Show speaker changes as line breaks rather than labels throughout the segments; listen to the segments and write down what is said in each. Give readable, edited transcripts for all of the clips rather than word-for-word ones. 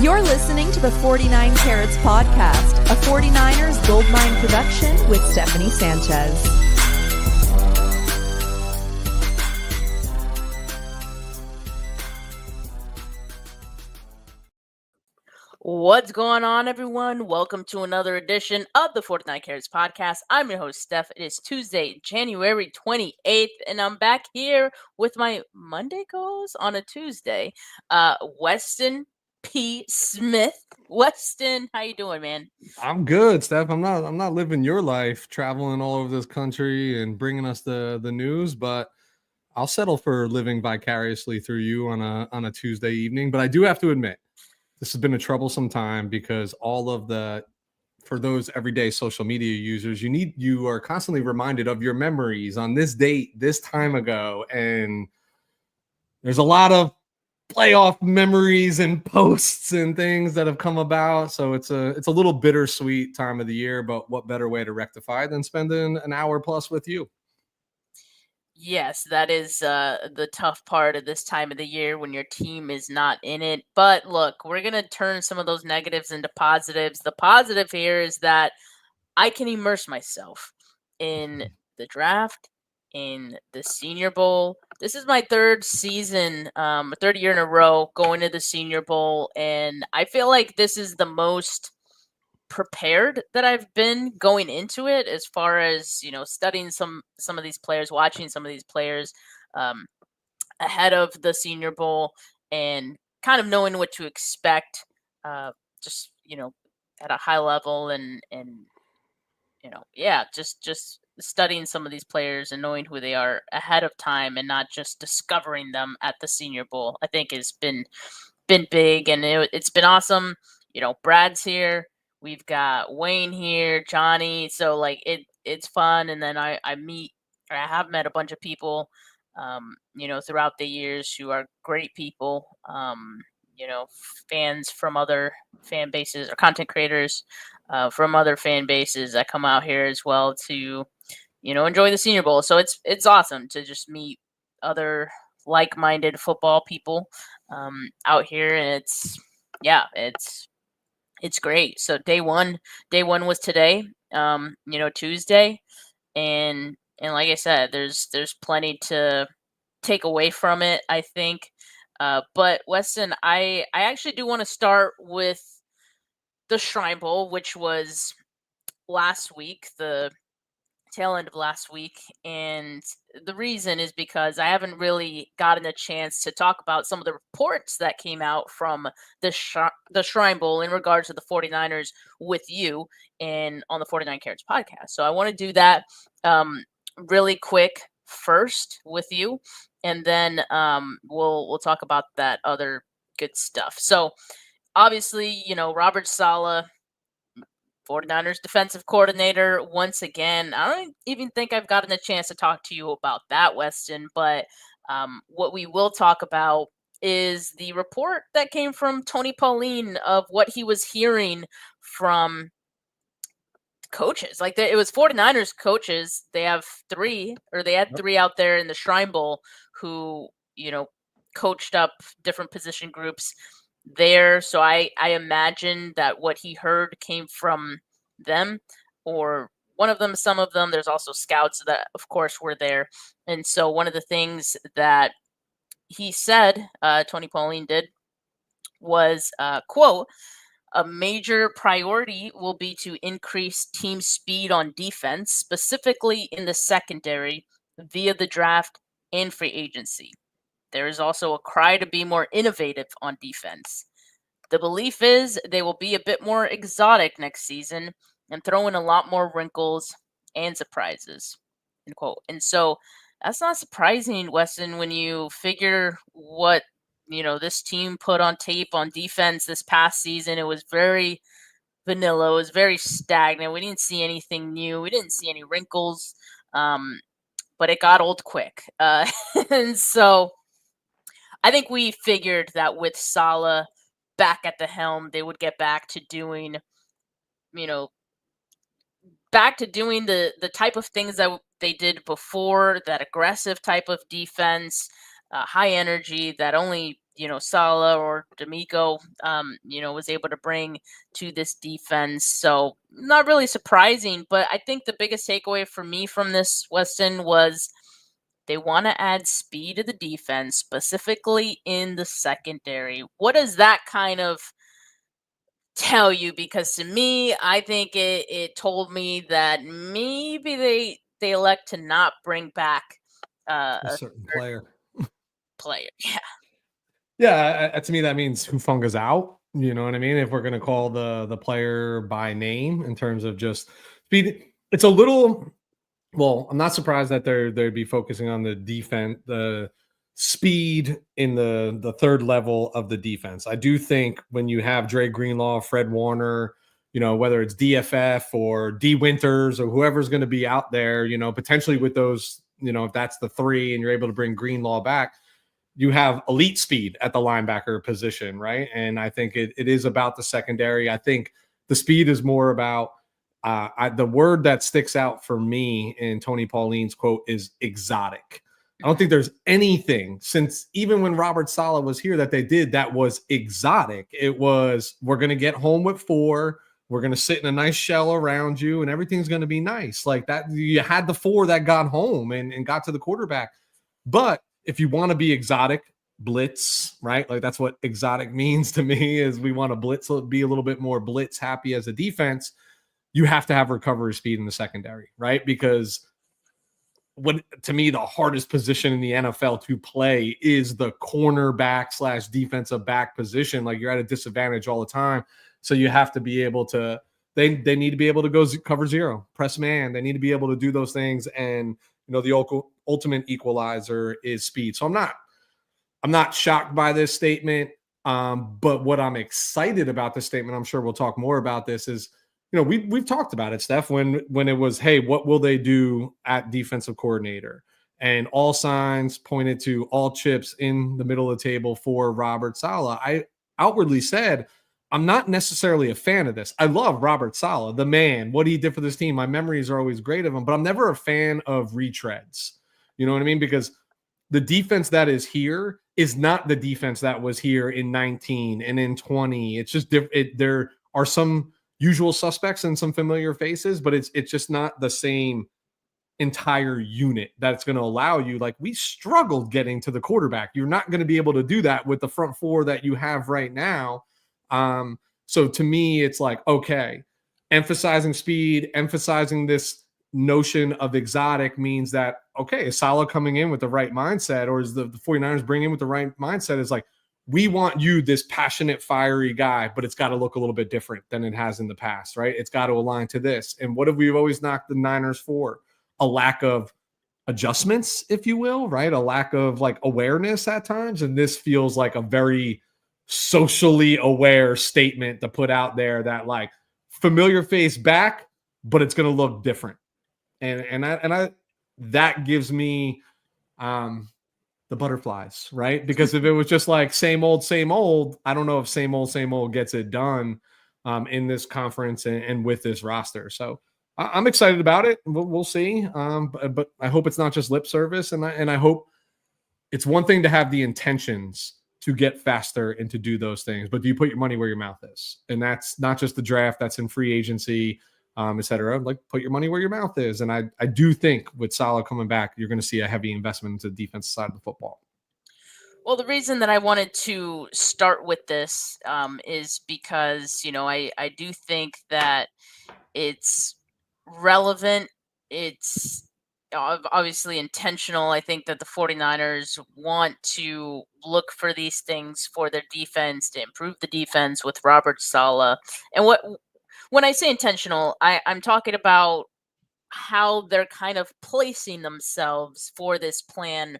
You're listening to the 49 Carats Podcast, a 49ers Goldmine production with Stephanie Sanchez.
What's going on, everyone? Welcome to another edition of the 49 Carats Podcast. I'm your host, Steph. It is Tuesday, January 28th, and I'm back here with my Monday goals on a Tuesday. Weston P. Smith. Weston, how you doing, man?
I'm good, Steph. I'm not living your life, traveling all over this country and bringing us the news, but I'll settle for living vicariously through you on a Tuesday evening. But I do have to admit, this has been a troublesome time because for those everyday social media users, you are constantly reminded of your memories on this date, this time ago, and there's a lot of playoff memories and posts and things that have come about. So it's a little bittersweet time of the year, but what better way to rectify than spending an hour plus with you?
Yes, that is the tough part of this time of the year when your team is not in it. But look, we're going to turn some of those negatives into positives. The positive here is that I can immerse myself in the draft, in the Senior Bowl. This is my third season, third year in a row going to the Senior Bowl. And I feel like this is the most prepared that I've been going into it, as far as, studying some of these players, watching some of these players ahead of the Senior Bowl, and kind of knowing what to expect, just at a high level, and just studying some of these players and knowing who they are ahead of time, and not just discovering them at the Senior Bowl, I think has been big, and it's been awesome. Brad's here. We've got Wayne here, Johnny. So it's fun. And then I have met a bunch of people, throughout the years who are great people, fans from other fan bases, or content creators from other fan bases that come out here as well to, enjoy the Senior Bowl. So it's awesome to just meet other like-minded football people out here. And it's great. So day one was today, Tuesday, and like I said, there's plenty to take away from it, I think. But Weston, I actually do want to start with the Shrine Bowl, which was last week, the tail end of last week, and the reason is because I haven't really gotten a chance to talk about some of the reports that came out from the Shrine Bowl in regards to the 49ers with you and on the 49 Carats podcast. So I want to do that really quick first with you, and then we'll talk about that other good stuff. So obviously, Robert Saleh, 49ers defensive coordinator, once again. I don't even think I've gotten a chance to talk to you about that, Weston, but what we will talk about is the report that came from Tony Pauline of what he was hearing from coaches. It was 49ers coaches. They had three out there in the Shrine Bowl who, coached up different position groups there. So I imagine that what he heard came from them, or one of them, some of them. There's also scouts that, of course, were there. And so one of the things that he said, Tony Pauline did, was, quote, "A major priority will be to increase team speed on defense, specifically in the secondary, via the draft and free agency. There is also a cry to be more innovative on defense. The belief is they will be a bit more exotic next season and throw in a lot more wrinkles and surprises." End quote. And so that's not surprising, Weston, when you figure what this team put on tape on defense this past season. It was very vanilla. It was very stagnant. We didn't see anything new. We didn't see any wrinkles, but it got old quick. And so I think we figured that with Saleh back at the helm, they would get back to doing, the type of things that they did before, that aggressive type of defense, high energy that only Saleh or D'Amico, was able to bring to this defense. So not really surprising, but I think the biggest takeaway for me from this, Weston, was they want to add speed to the defense, specifically in the secondary. What does that kind of tell you? Because to me, I think it told me that maybe they elect to not bring back
A
a
certain player.
player.
Yeah, to me that means Hufunga's out. You know what I mean? If we're gonna call the player by name in terms of just speed, it's a little. Well, I'm not surprised that they'd be focusing on the defense, the speed in the third level of the defense. I do think when you have Dre Greenlaw, Fred Warner, whether it's DFF or D Winters or whoever's going to be out there, potentially with those, if that's the three and you're able to bring Greenlaw back, you have elite speed at the linebacker position, right? And I think it is about the secondary. I think the speed is more about the word that sticks out for me in Tony Pauline's quote is exotic. I don't think there's anything since even when Robert Saleh was here that they did that was exotic. It was, we're going to get home with 4. We're going to sit in a nice shell around you and everything's going to be nice. Like that, you had the 4 that got home and got to the quarterback. But if you want to be exotic, blitz, right? Like that's what exotic means to me is we want to blitz, be a little bit more blitz happy as a defense. You have to have recovery speed in the secondary, right? Because to me, the hardest position in the NFL to play is the cornerback / defensive back position. Like you're at a disadvantage all the time. So you have to be able to, they need to be able to go cover zero, press man. They need to be able to do those things. And, the ultimate equalizer is speed. So I'm not shocked by this statement. But what I'm excited about this statement, I'm sure we'll talk more about this, is we've talked about it, Steph, when it was, hey, what will they do at defensive coordinator? And all signs pointed to all chips in the middle of the table for Robert Saleh. I outwardly said, I'm not necessarily a fan of this. I love Robert Saleh, the man, what he did for this team. My memories are always great of him, but I'm never a fan of retreads. You know what I mean? Because the defense that is here is not the defense that was here in 19 and in 20. It's just there are some usual suspects and some familiar faces, but it's just not the same entire unit that's going to allow you. Like we struggled getting to the quarterback. You're not going to be able to do that with the front 4 that you have right now. So to me, it's like, okay, emphasizing speed, emphasizing this notion of exotic means that, okay, is Saleh coming in with the right mindset, or is the 49ers bringing in with the right mindset? Is like, we want you, this passionate, fiery guy, but it's got to look a little bit different than it has in the past, right? It's got to align to this. And what have we always knocked the Niners for? A lack of adjustments, if you will, right? A lack of like awareness at times. And this feels like a very socially aware statement to put out there that like familiar face back, but it's going to look different. And I that gives me the butterflies, right? Because if it was just like same old, I don't know if same old gets it done in this conference and with this roster. So I'm excited about it. We'll see. But I hope it's not just lip service, and I hope it's one thing to have the intentions to get faster and to do those things, but do you put your money where your mouth is? And that's not just the draft, that's in free agency, et cetera. Like put your money where your mouth is. And I do think with Saleh coming back, you're going to see a heavy investment into the defensive side of the football.
Well, the reason that I wanted to start with this is because, I do think that it's relevant. It's obviously intentional. I think that the 49ers want to look for these things for their defense, to improve the defense with Robert Saleh. And when I say intentional, I'm talking about how they're kind of placing themselves for this plan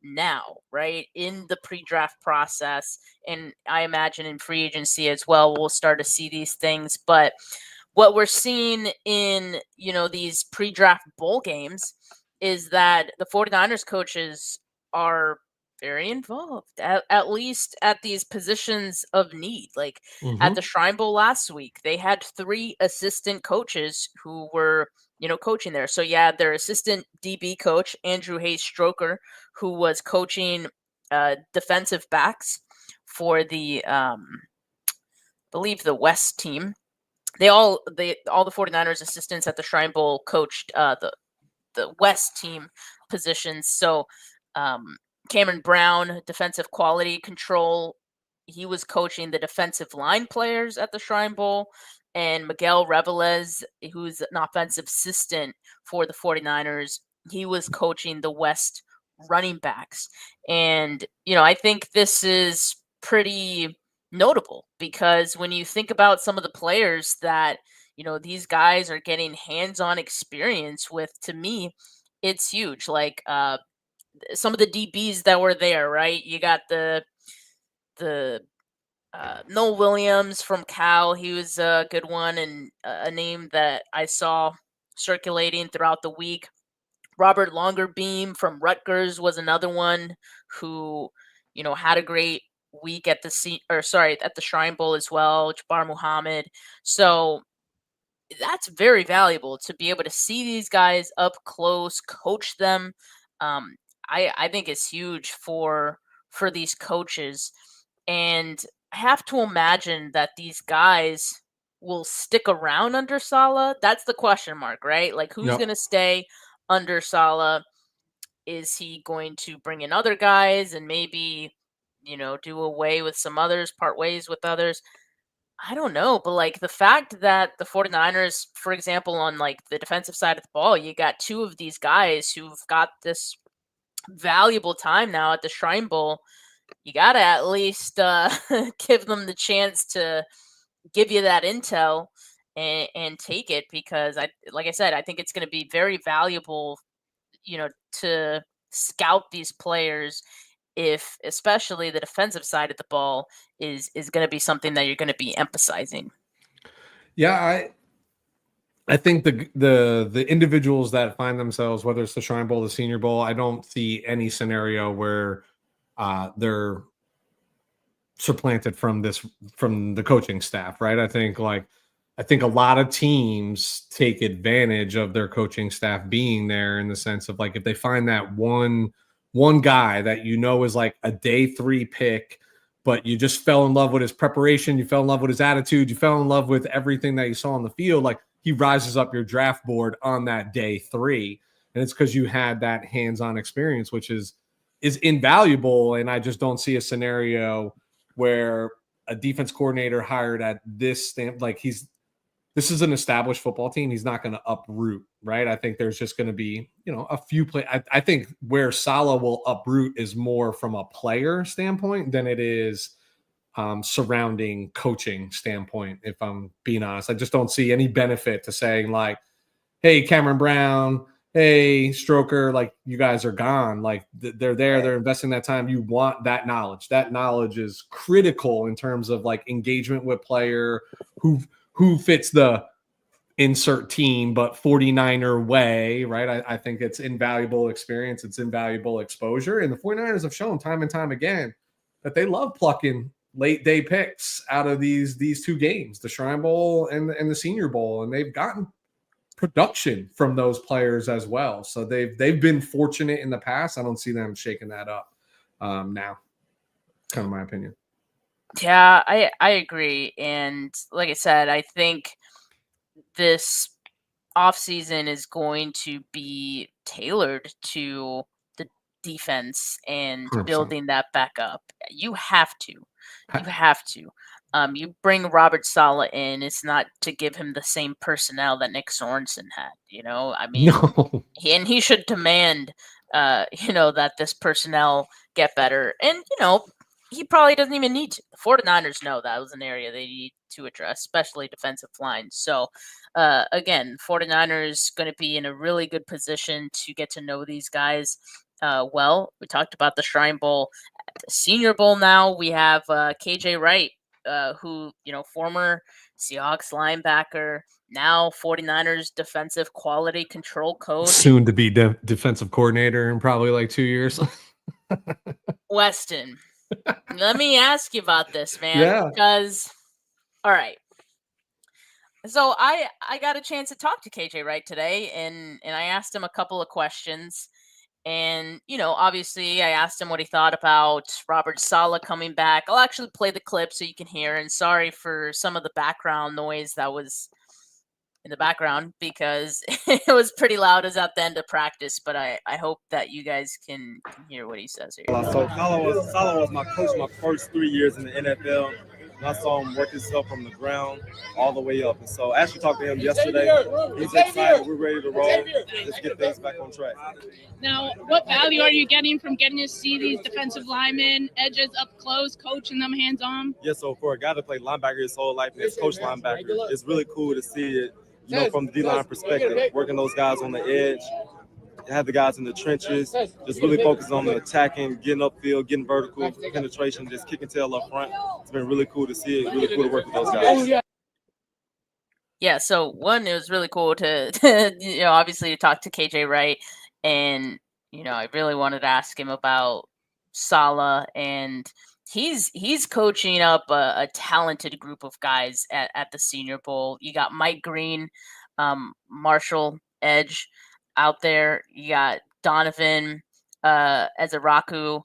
now, right? In the pre-draft process. And I imagine in free agency as well, we'll start to see these things. But what we're seeing in, these pre-draft bowl games is that the 49ers coaches are very involved, at least at these positions of need. Like at the Shrine Bowl last week, they had 3 assistant coaches who were, coaching there. So yeah, their assistant DB coach, Andrew Hayes Stroker, who was coaching defensive backs. for the believe the West team. All the 49ers assistants at the Shrine Bowl coached the West team positions. So Cameron Brown, defensive quality control, he was coaching the defensive line players at the Shrine Bowl. And Miguel Revelez, who's an offensive assistant for the 49ers, he was coaching the West running backs. And, I think this is pretty notable because when you think about some of the players that, these guys are getting hands-on experience with, to me, it's huge. Like some of the DBs that were there, right? You got the Noel Williams from Cal. He was a good one, and a name that I saw circulating throughout the week. Robert Longerbeam from Rutgers was another one who, had a great week at the Shrine Bowl as well. Jabbar Muhammad. So that's very valuable to be able to see these guys up close, coach them. I think it's huge for these coaches, and I have to imagine that these guys will stick around under Saleh. That's the question mark, right? Like, who's going to stay under Saleh? Is he going to bring in other guys and maybe, do away with some others, part ways with others? I don't know, but like the fact that the 49ers, for example, on like the defensive side of the ball, you got two of these guys who've got this valuable time now at the Shrine Bowl. You got to at least give them the chance to give you that intel and take it, because like I said, I think it's going to be very valuable, to scout these players, if especially the defensive side of the ball is going to be something that you're going to be emphasizing.
Yeah, I think the individuals that find themselves, whether it's the Shrine Bowl, the Senior Bowl, I don't see any scenario where they're supplanted from the coaching staff, right? I think a lot of teams take advantage of their coaching staff being there, in the sense of like, if they find that one guy that is like a day 3 pick, but you just fell in love with his preparation, you fell in love with his attitude, you fell in love with everything that you saw on the field, like he rises up your draft board on that day 3. And it's because you had that hands-on experience, which is invaluable. And I just don't see a scenario where a defense coordinator hired at this stamp, like this is an established football team. He's not going to uproot, right? I think there's just going to be, a few play. I think where Saleh will uproot is more from a player standpoint than it is surrounding coaching standpoint. If I'm being honest, I just don't see any benefit to saying like, hey, Cameron Brown, hey, Stroker, like you guys are gone. Like they're there, they're investing that time. You want that knowledge. That knowledge is critical in terms of like engagement with player who fits the insert team, but 49er way, right? I think it's invaluable experience. It's invaluable exposure. And the 49ers have shown time and time again that they love plucking late day picks out of these two games, the Shrine Bowl and the Senior Bowl. And they've gotten production from those players as well. So they've been fortunate in the past. I don't see them shaking that up now. Kind of my opinion.
Yeah, I agree. And like I said, I think this offseason is going to be tailored to the defense and
100%.
building that back up. You have to. You bring Robert Saleh in, it's not to give him the same personnel that Nick Sorensen had, I mean,
no.
he should demand, that this personnel get better. And, he probably doesn't even need to. The 49ers know that was an area they need to address, especially defensive line. So, again, 49ers going to be in a really good position to get to know these guys well. We talked about the Shrine Bowl. At the Senior Bowl now, we have KJ Wright, who, former Seahawks linebacker, now 49ers defensive quality control coach.
Soon to be defensive coordinator in probably like 2 years.
Weston, let me ask you about this, man.
Yeah.
Because, all right. So I got a chance to talk to KJ Wright today, and I asked him a couple of questions. And, obviously I asked him what he thought about Robert Saleh coming back. I'll actually play the clip so you can hear. And sorry for some of the background noise that was in the background because it was pretty loud as at the end of practice. But I hope that you guys can hear what he says here.
So Saleh was my coach my first 3 years in the NFL. And I saw him work himself from the ground all the way up. And so I actually talked to him yesterday. He's excited. We're ready to roll. Let's get things back on track.
Now, what value are you getting from getting to see these defensive linemen, edges up close, coaching them hands-on?
Yeah, so for a guy to play linebacker his whole life and his coach linebacker, it's really cool to see it, from the D-line perspective, working those guys on the edge, have the guys in the trenches, just really focus on the attacking, getting upfield, getting vertical, penetration, just kicking tail up front. It's been really cool to see it, really cool to work with those guys.
Yeah, so one, it was really cool to obviously to talk to KJ Wright, and I really wanted to ask him about Saleh, and he's coaching up a talented group of guys at the Senior Bowl. You got Mike Green, Marshall Edge out there. You got Donovan Ezeraku,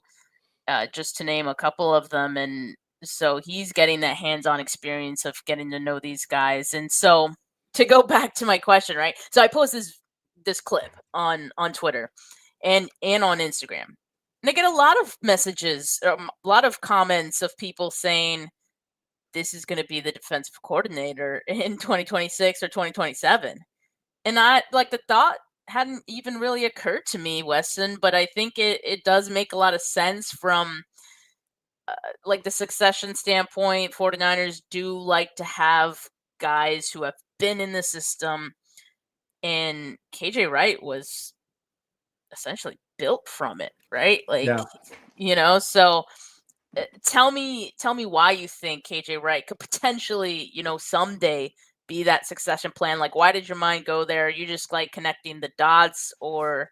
just to name a couple of them. And so he's getting that hands-on experience of getting to know these guys. And so to go back to my question, right? So I posted this clip on Twitter and on Instagram. And I get a lot of messages, a lot of comments of people saying this is going to be the defensive coordinator in 2026 or 2027. And the thought hadn't even really occurred to me, Weston, but I think it does make a lot of sense from the succession standpoint. 49ers do like to have guys who have been in the system, and KJ Wright was essentially built from it, right? So tell me why you think KJ Wright could potentially, someday be that succession plan. Why did your mind go there? Are you just connecting the dots, or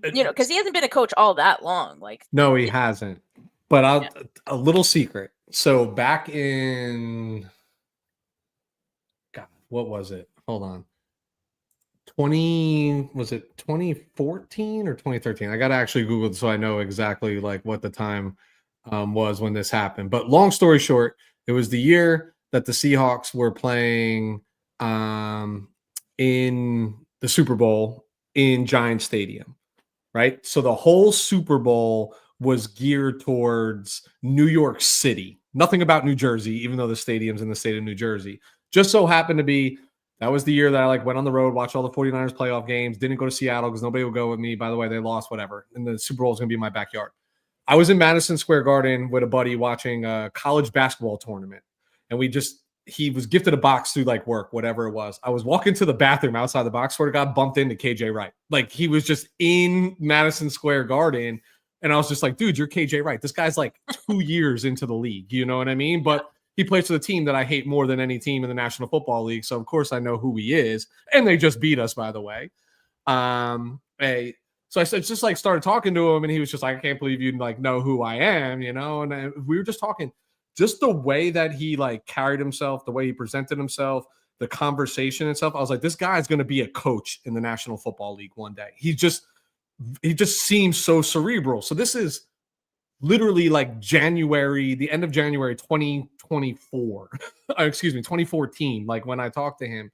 because he hasn't been a coach all that long?
No, he hasn't. But a little secret. So back in, God, what was it? Hold on. 2014 or 2013? I got to actually Google it so I know exactly what the time was when this happened. But long story short, it was the year that the Seahawks were playing in the Super Bowl in Giant Stadium, right? So the whole Super Bowl was geared towards New York City. Nothing about New Jersey, even though the stadium's in the state of New Jersey. Just so happened to be, that was the year that I went on the road, watched all the 49ers playoff games, didn't go to Seattle because nobody would go with me. By the way, they lost, whatever. And the Super Bowl is going to be in my backyard. I was in Madison Square Garden with a buddy watching a college basketball tournament. And he was gifted a box through work, whatever it was. I was walking to the bathroom outside the box, swear to God, bumped into KJ Wright. He was just in Madison Square Garden. And I was just like, dude, you're KJ Wright. This guy's 2 years into the league. You know what I mean? But he plays for the team that I hate more than any team in the National Football League. So, of course, I know who he is. And they just beat us, by the way. So I just started talking to him, and he was just like, I can't believe you know who I am, And we were just talking, just the way that he carried himself, the way he presented himself, the conversation itself. I was like, this guy's going to be a coach in the National Football League one day. He just seems so cerebral. So this is literally January, the end of January 2024. 2014, when I talked to him.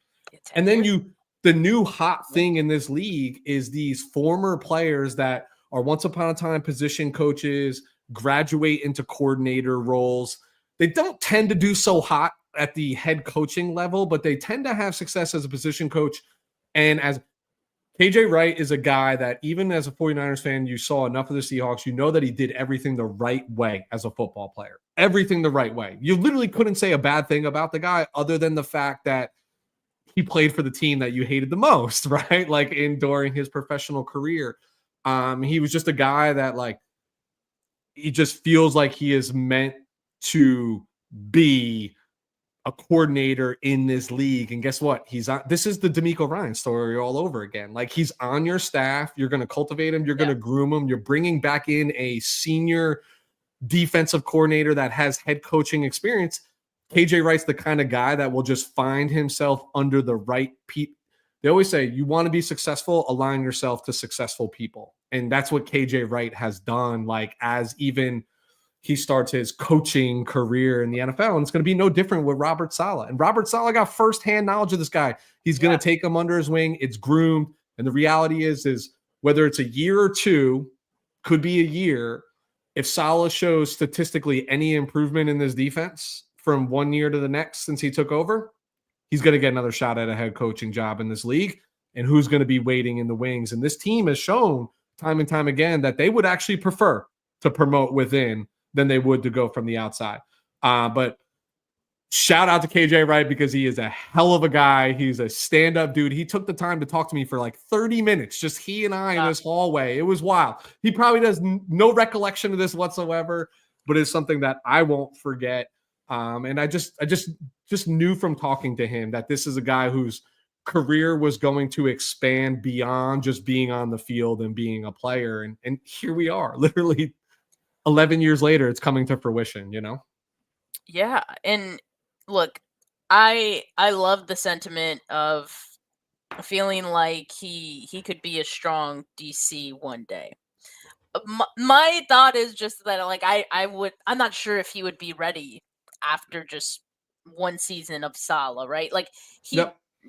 And then the new hot thing in this league is these former players that are once upon a time position coaches, graduate into coordinator roles. They don't tend to do so hot at the head coaching level, but they tend to have success as a position coach. And as KJ Wright is a guy that even as a 49ers fan, you saw enough of the Seahawks, that he did everything the right way as a football player. Everything the right way. You literally couldn't say a bad thing about the guy other than the fact that he played for the team that you hated the most, right? During his professional career. He was just a guy that he just feels like he is meant to be a coordinator in this league. And guess what? This is the D'Amico Ryan story all over again. He's on your staff. You're going to cultivate him. You're going to groom him. You're bringing back in a senior defensive coordinator that has head coaching experience. KJ Wright's the kind of guy that will just find himself under the right they always say you want to be successful, align yourself to successful people. And that's what KJ Wright has done. Like as even he starts his coaching career in the NFL, and it's going to be no different with Robert Saleh. And Robert Saleh got firsthand knowledge of this guy. He's going to take him under his wing. It's groomed. And the reality is whether it's a year or two, could be a year, if Saleh shows statistically any improvement in this defense from 1 year to the next since he took over, he's going to get another shot at a head coaching job in this league. And who's going to be waiting in the wings? And this team has shown time and time again that they would actually prefer to promote within than they would to go from the outside. But shout out to KJ Wright because he is a hell of a guy. He's a stand-up dude. He took the time to talk to me for like 30 minutes, just he and I in this hallway. It was wild. He probably does no recollection of this whatsoever, but it's something that I won't forget. And I just knew from talking to him that this is a guy whose career was going to expand beyond just being on the field and being a player. And here we are, literally 11 years later, it's coming to fruition, you know?
Yeah. And look, I love the sentiment of feeling like he could be a strong DC one day. My thought is just that like I'm not sure if he would be ready after just one season of Saleh, right? Like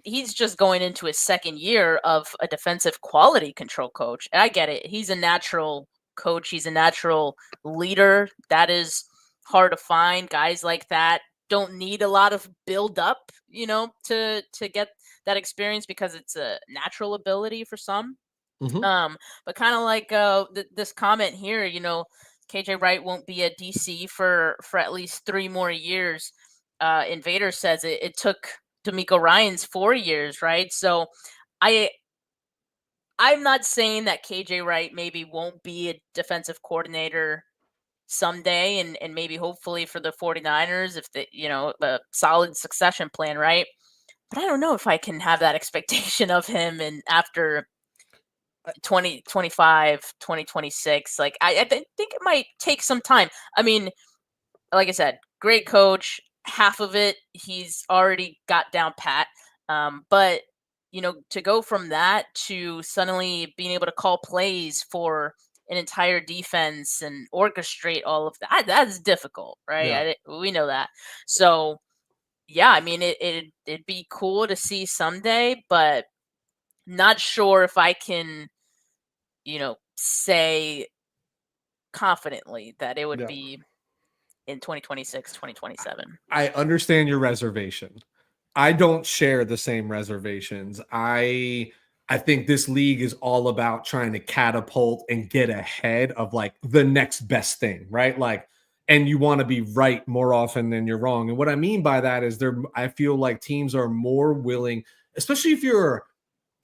he's just going into his second year of a defensive quality control coach. And I get it. He's a natural coach. He's a natural leader. That is hard to find. Guys like that don't need a lot of build up, to get that experience because it's a natural ability for some.
Mm-hmm.
But kind of like this comment here, KJ Wright won't be a DC for at least 3 more years. Invader says it took D'Amico Ryans 4 years, right? So I'm not saying that KJ Wright maybe won't be a defensive coordinator someday and maybe hopefully for the 49ers if they, a solid succession plan, right? But I don't know if I can have that expectation of him and after 2025, 2026. Like I think it might take some time. I mean, like I said, great coach. Half of it he's already got down pat. But to go from that to suddenly being able to call plays for an entire defense and orchestrate all of that's difficult, right?
Yeah.
We know that. So yeah, I mean it'd be cool to see someday, but not sure if I can say confidently that it would be in 2026, 2027.
I understand your reservation. I don't share the same reservations. I think this league is all about trying to catapult and get ahead of like the next best thing, right? Like, and you want to be right more often than you're wrong. And what I mean by that is I feel like teams are more willing, especially if you're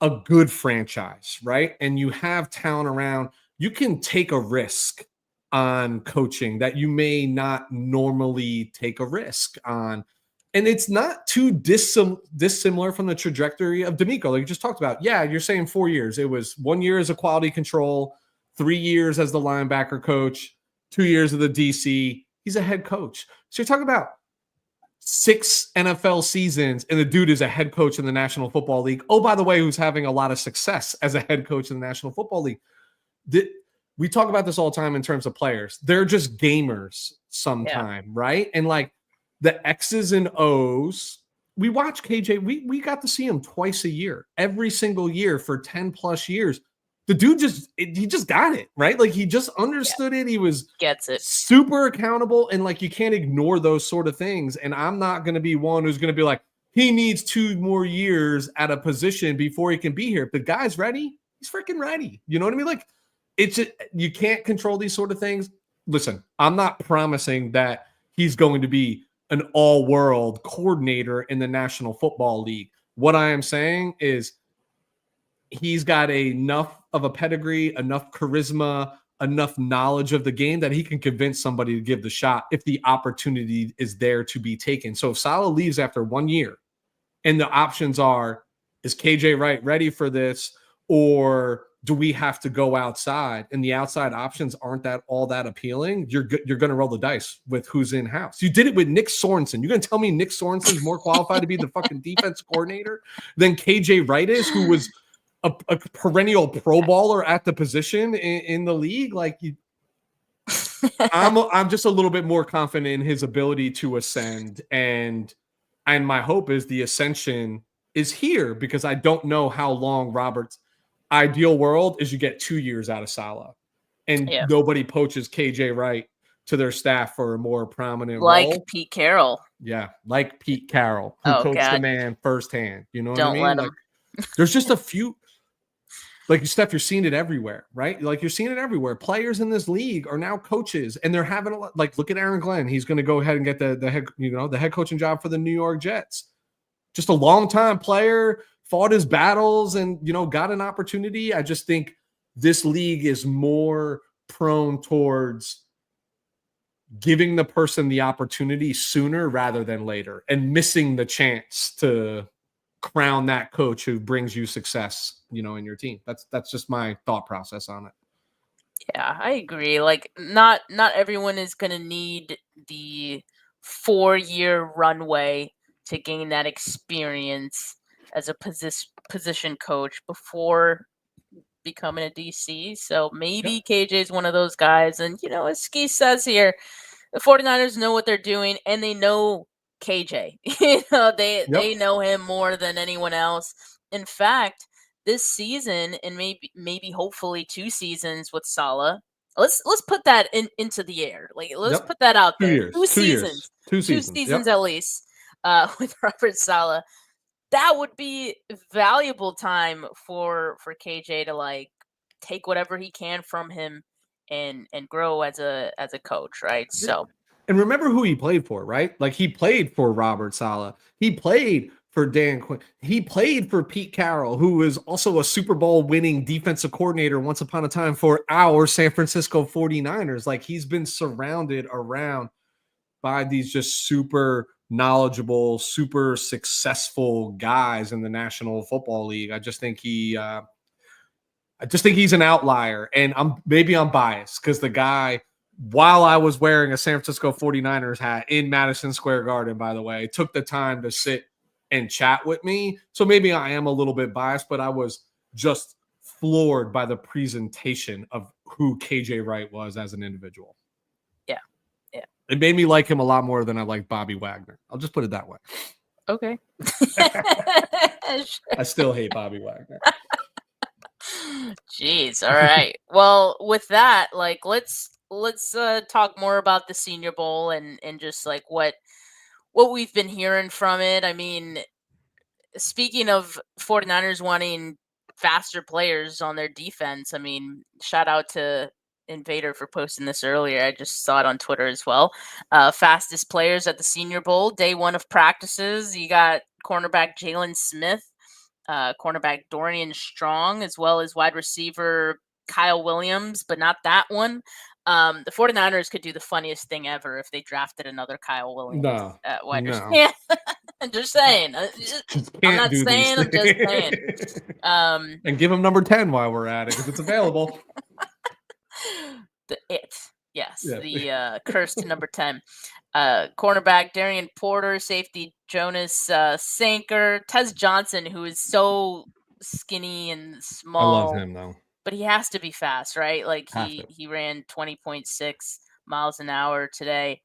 a good franchise, right? And you have talent around, you can take a risk on coaching that you may not normally take a risk on. And it's not too dissimilar from the trajectory of D'Amico, like you just talked about. Yeah, you're saying 4 years. It was 1 year as a quality control, 3 years as the linebacker coach, 2 years of the DC. He's a head coach. So you're talking about 6 NFL seasons, and the dude is a head coach in the National Football League. Oh, by the way, who's having a lot of success as a head coach in the National Football League. We talk about this all the time in terms of players. They're just gamers sometime, right? And like the X's and O's, we watch KJ. We got to see him twice a year, every single year for 10 plus years. The dude he just got it, right? Like he just understood it. He
gets it.
Super accountable. And like, you can't ignore those sort of things. And I'm not going to be one who's going to be like, he needs 2 more years at a position before he can be here. If the guy's ready, he's freaking ready. You know what I mean? Like you can't control these sort of things. Listen, I'm not promising that he's going to be an all-world coordinator in the National Football League. What I am saying is he's got enough of a pedigree, enough charisma, enough knowledge of the game that he can convince somebody to give the shot if the opportunity is there to be taken. So if Saleh leaves after 1 year and the options are, is KJ Wright ready for this? Or do we have to go outside? And the outside options aren't all that appealing. You're going to roll the dice with who's in house. You did it with Nick Sorensen. You're going to tell me Nick Sorensen's more qualified to be the fucking defense coordinator than KJ Wright is, who was a perennial Pro Bowler at the position in the league? Like, I'm just a little bit more confident in his ability to ascend, and my hope is the ascension is here, because I don't know how long Robert's ideal world is. You get 2 years out of Saleh, and nobody poaches KJ Wright to their staff for a more prominent role.
Pete Carroll.
Yeah, like Pete Carroll, who coached the man firsthand. You know what I mean?
Let him.
Like, there's just a few. Like, Steph, you're seeing it everywhere, right? Like, you're seeing it everywhere. Players in this league are now coaches, and they're having a lot. Like, look at Aaron Glenn. He's going to go ahead and get the head coaching job for the New York Jets. Just a long-time player, fought his battles, and got an opportunity. I just think this league is more prone towards giving the person the opportunity sooner rather than later, and missing the chance to crown that coach who brings you success, in your team. That's just my thought process on it.
Yeah, I agree. Like, not everyone is going to need the 4-year runway to gain that experience as a position coach before becoming a DC. So maybe KJ is one of those guys. And, as Ski says here, the 49ers know what they're doing, and they know KJ. They know him more than anyone else. In fact, this season, and maybe hopefully 2 seasons with Saleh, let's put that into the air. Like, let's put that out there.
2 seasons. 2
seasons at least with Robert Saleh. That would be valuable time for KJ to, like, take whatever he can from him and grow as a coach, right? So.
And remember who he played for, right? Like, he played for Robert Saleh. He played for Dan Quinn. He played for Pete Carroll, who was also a Super Bowl winning defensive coordinator once upon a time for our San Francisco 49ers. Like, he's been surrounded around by these just super knowledgeable, super successful guys in the National Football League. I just think he's an outlier, and I'm biased because the guy, while I was wearing a San Francisco 49ers hat in Madison Square Garden, by the way, took the time to sit and chat with me. So maybe I am a little bit biased, but I was just floored by the presentation of who KJ Wright was as an individual.
Yeah.
It made me like him a lot more than I like Bobby Wagner. I'll just put it that way.
Okay.
I still hate Bobby Wagner.
Jeez. All right. Well, with that, like, let's talk more about the Senior Bowl and just like what we've been hearing from it. I mean, speaking of 49ers wanting faster players on their defense, I mean, shout out to Invader for posting this earlier. I just saw it on Twitter as well. Fastest players at the Senior Bowl, day 1 of practices. You got cornerback Jalen Smith, cornerback Dorian Strong, as well as wide receiver Kyle Williams, but not that one. The 49ers could do the funniest thing ever if they drafted another Kyle Williams at wide receiver. Yeah. I'm just saying. I'm not saying, I'm just saying.
And give him number 10 while we're at it, because it's available.
The curse to number 10. Cornerback Darian Porter, safety Jonas Sanker, Tez Johnson, who is so skinny and small.
I love him though.
But he has to be fast, right? Like, he ran 20.6 miles an hour today.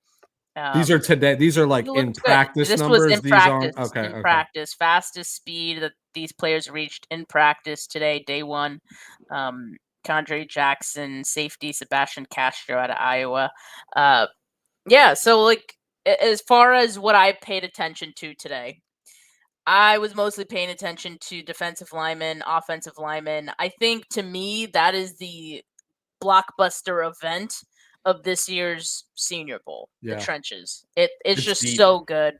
These are today. These are like in practice numbers.
This was in practice.
Okay.
Practice. Fastest speed that these players reached in practice today, day 1. Condre Jackson, safety Sebastian Castro out of Iowa. So, like, as far as what I paid attention to today, I was mostly paying attention to defensive linemen, offensive linemen. I think, to me, that is the blockbuster event of this year's Senior Bowl, the trenches. It's just deep. So good.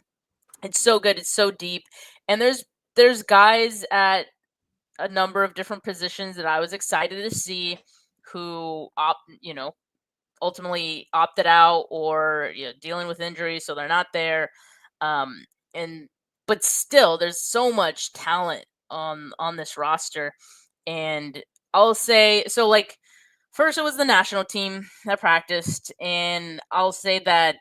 It's so good. It's so deep. And there's guys at a number of different positions that I was excited to see who ultimately opted out or dealing with injuries, so they're not there. But still, there's so much talent on this roster, and I'll say so. Like first, it was the national team that practiced, and I'll say that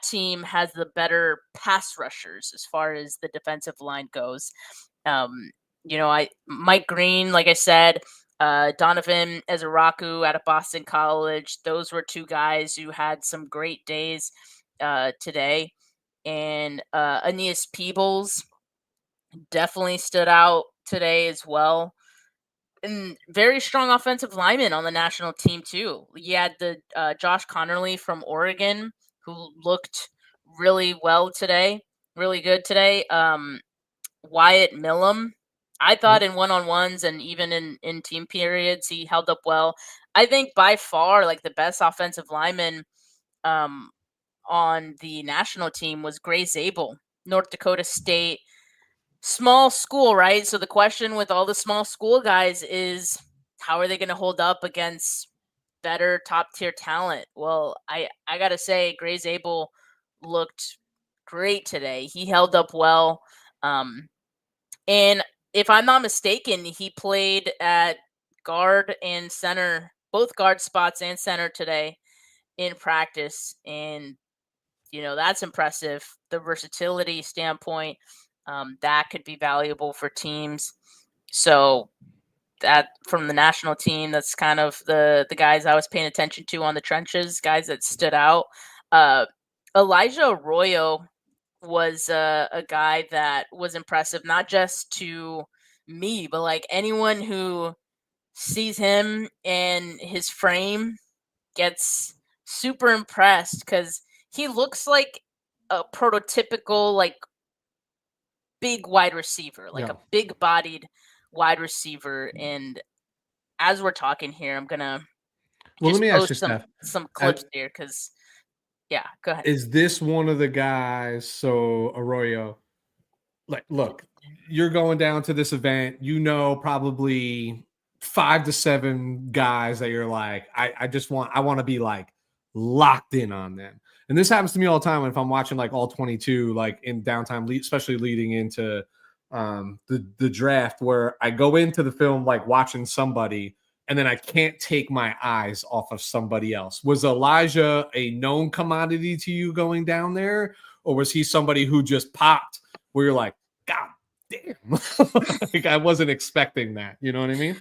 team has the better pass rushers as far as the defensive line goes. I Mike Green, like I said, Donovan Ezaraku out of Boston College. Those were two guys who had some great days today, and Aeneas Peebles definitely stood out today as well. And very strong offensive lineman on the national team too. You had the Josh Connerly from Oregon who looked really well today, really good today. Wyatt Millum, I thought in one-on-ones and even in team periods he held up well. I think by far like the best offensive lineman on the national team was Gray Zabel, North Dakota State. Small school, right? So the question with all the small school guys is how are they going to hold up against better top tier talent? Well, I got to say Gray Zabel looked great today. He held up well. And if I'm not mistaken, he played at guard and center, both guard spots and center today in practice. And, that's impressive. The versatility standpoint, that could be valuable for teams. So that from the national team, that's kind of the guys I was paying attention to on the trenches, guys that stood out. Elijah Arroyo was a guy that was impressive, not just to me, but like anyone who sees him and his frame gets super impressed because he looks like a prototypical like big wide receiver, like a big bodied wide receiver. And as we're talking here, I'm gonna
let me ask you,
some clips here because go ahead.
Is this one of the guys? So Arroyo, like, look, you're going down to this event, probably 5 to 7 guys that you're like, I want to be like locked in on them. And this happens to me all the time if I'm watching like all 22, like in downtime, especially leading into the draft, where I go into the film like watching somebody and then I can't take my eyes off of somebody else. Was Elijah a known commodity to you going down there? Or was he somebody who just popped where you're like, God damn, like I wasn't expecting that. You know what I mean?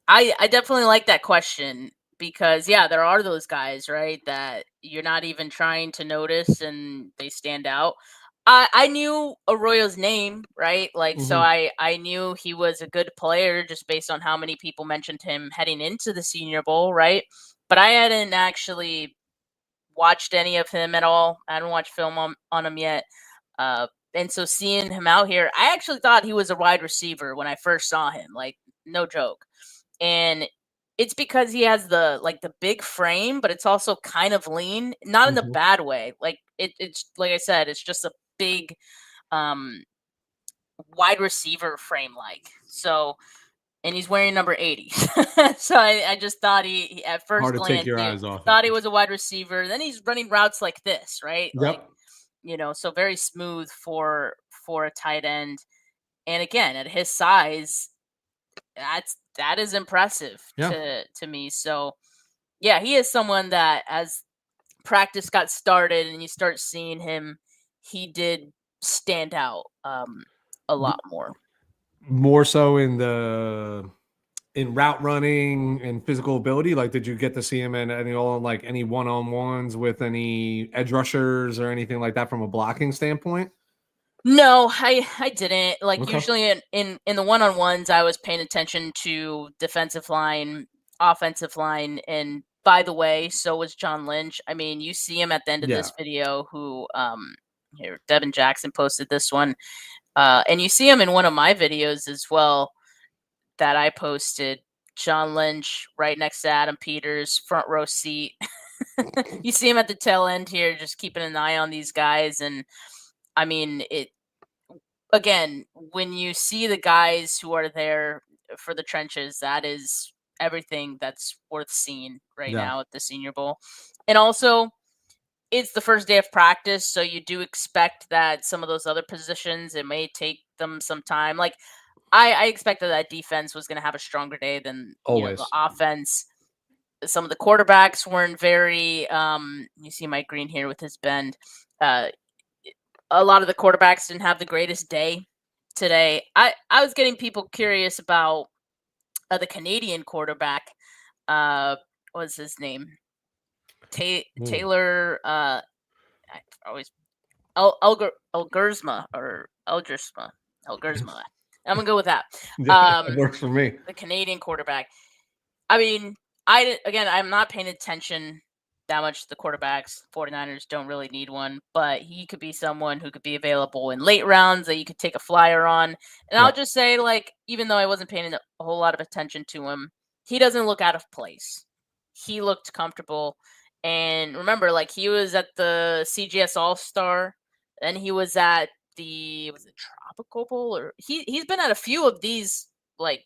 I definitely like that question because there are those guys, right, that you're not even trying to notice and they stand out. I knew Arroyo's name, right? Like, so I knew he was a good player just based on how many people mentioned him heading into the Senior Bowl, right? But I hadn't actually watched any of him at all. I hadn't watched film on him yet. And so seeing him out here, I actually thought he was a wide receiver when I first saw him, like, no joke. And it's because he has the big frame, but it's also kind of lean, not in the bad way. Like it's like I said, it's just a big wide receiver frame so, and he's wearing number 80. So I just thought he at first glance thought he was a wide receiver. Then he's running routes like this, right?
Yep.
Like, so very smooth for a tight end. And again, at his size, that is impressive to me. So he is someone that as practice got started and you start seeing him, he did stand out a lot more
so in route running and physical ability. Like, did you get to see him in any one-on-ones with any edge rushers or anything like that from a blocking standpoint?
No, I didn't. Usually in the one-on-ones, I was paying attention to defensive line, offensive line, and by the way, so was John Lynch. I mean, you see him at the end of this video who here, Devin Jackson posted this one. And you see him in one of my videos as well that I posted. John Lynch right next to Adam Peters, front row seat. You see him at the tail end here, just keeping an eye on these guys. And I mean, again, when you see the guys who are there for the trenches, that is everything that's worth seeing now at the Senior Bowl. And also, it's the first day of practice, so you do expect that some of those other positions, it may take them some time. Like, I expected that defense was going to have a stronger day than the
Always.
offense. Some of the quarterbacks weren't very. You see Mike Green here with his bend. A lot of the quarterbacks didn't have the greatest day today. I was getting people curious about the Canadian quarterback. What's his name? Taylor. I always Elgersma or Elgersma. Elgersma. I'm gonna go with that.
Yeah, it works for me.
The Canadian quarterback. I mean, I'm not paying attention that much to the quarterbacks. 49ers don't really need one, but he could be someone who could be available in late rounds that you could take a flyer on. And I'll just say, like, even though I wasn't paying a whole lot of attention to him, he doesn't look out of place. He looked comfortable. And remember, like, he was at the CGS All-Star, and he was at was it Tropical Bowl, or he's been at a few of these, like,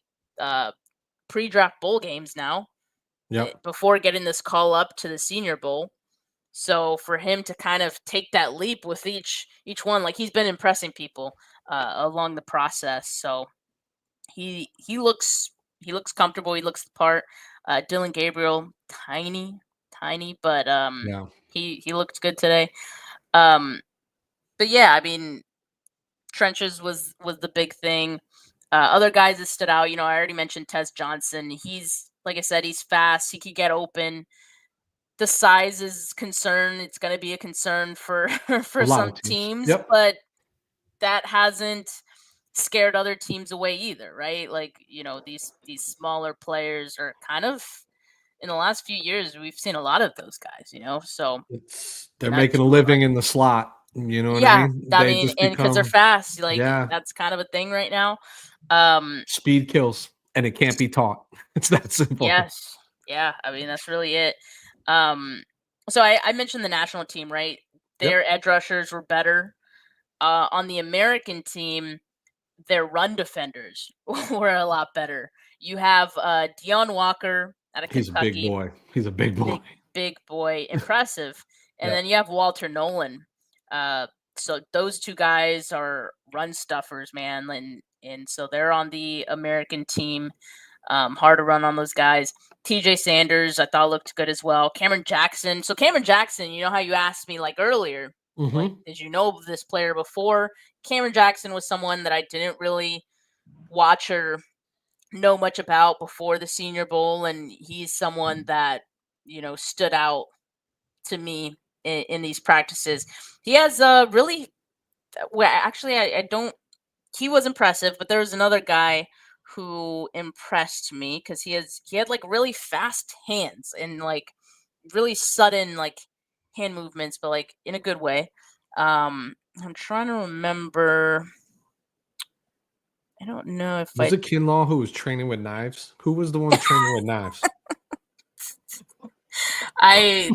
pre-draft bowl games now.
Yep.
Before getting this call up to the Senior Bowl. So for him to kind of take that leap with each one, like, he's been impressing people along the process. So he looks comfortable. He looks the part. Dylan Gabriel, tiny, but he looked good today. But yeah, I mean, trenches was the big thing. Other guys that stood out, I already mentioned Tez Johnson. He's, like I said, he's fast. He could get open. The size is concern. It's going to be a concern for some teams, but that hasn't scared other teams away either, right? Like, these smaller players are kind of, in the last few years, we've seen a lot of those guys, so
they're making a living in the slot. You know what I mean?
And because they're fast, like, that's kind of a thing right now.
Speed kills, and it can't be taught. It's that simple.
Yes. Yeah. I mean, that's really it. So I mentioned the national team, right? Their edge rushers were better. On the American team, their run defenders were a lot better. You have Deion Walker out of Kentucky.
He's a big boy.
Big boy. Impressive. And then you have Walter Nolan. So those two guys are run stuffers, man. And so they're on the American team. Hard to run on those guys. TJ Sanders, I thought, looked good as well. Cameron Jackson. So Cameron Jackson, you know how you asked me, like, earlier, like, did you know of this player before? Cameron Jackson was someone that I didn't really watch or know much about before the Senior Bowl, and he's someone that, stood out to me in these practices. He has really, well, actually, I don't, he was impressive, but there was another guy who impressed me because he had like really fast hands and like really sudden like hand movements, but like in a good way. I'm trying to remember. I don't know if
was it Kinlaw who was training with knives? Who was the one training with knives?
I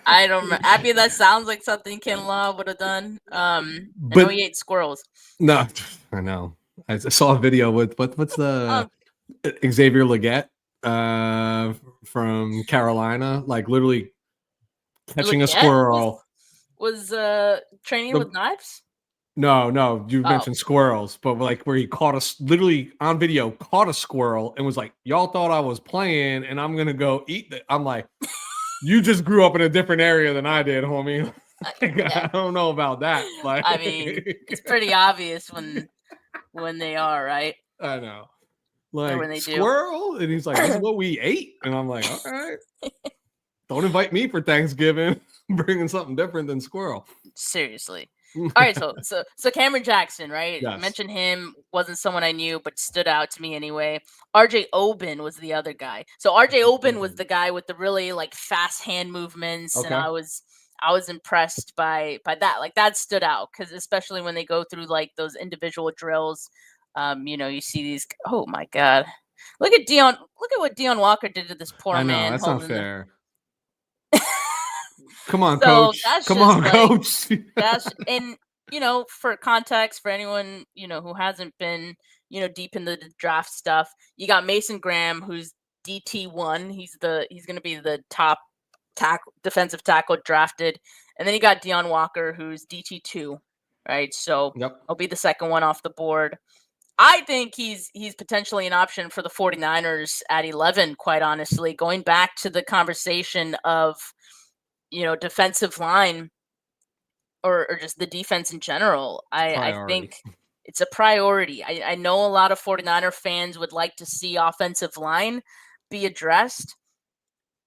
don't remember. I mean, that sounds like something Kinlaw would have done. I know he ate squirrels.
No, I know. I saw a video with what's the Xavier Legette from Carolina, like literally catching
Legette
a squirrel.
Was training with knives?
No, you mentioned squirrels, but like where he literally on video caught a squirrel and was like, "Y'all thought I was playing, and I'm gonna go eat it." I'm like, "You just grew up in a different area than I did, homie." I don't know about that. Like,
I mean, it's pretty obvious when they are, right?
I know. Like,
when they
squirrel? And he's like, "This is what we ate." And I'm like, "All right. Don't invite me for Thanksgiving. I'm bringing something different than squirrel."
Seriously. All right, so Cameron Jackson, right?
Yes.
Mentioned him, wasn't someone I knew, but stood out to me anyway. RJ Oben was the other guy. So RJ Oben was the guy with the really like fast hand movements, and I was impressed by that. Like, that stood out because especially when they go through like those individual drills, you see these. Oh my God, look at Deion! Look at what Deion Walker did to this poor man.
I know, that's not fair. Come on,
so
coach. Come on, coach.
And for context, for anyone who hasn't been deep in the draft stuff, you got Mason Graham, who's DT1. He's going to be the top defensive tackle drafted, and then you got Deion Walker, who's DT2, right? So I'll be the second one off the board. I think he's potentially an option for the 49ers at 11, quite honestly. Going back to the conversation of, defensive line or just the defense in general, I
Priority.
think it's a priority. I know a lot of 49er fans would like to see offensive line be addressed,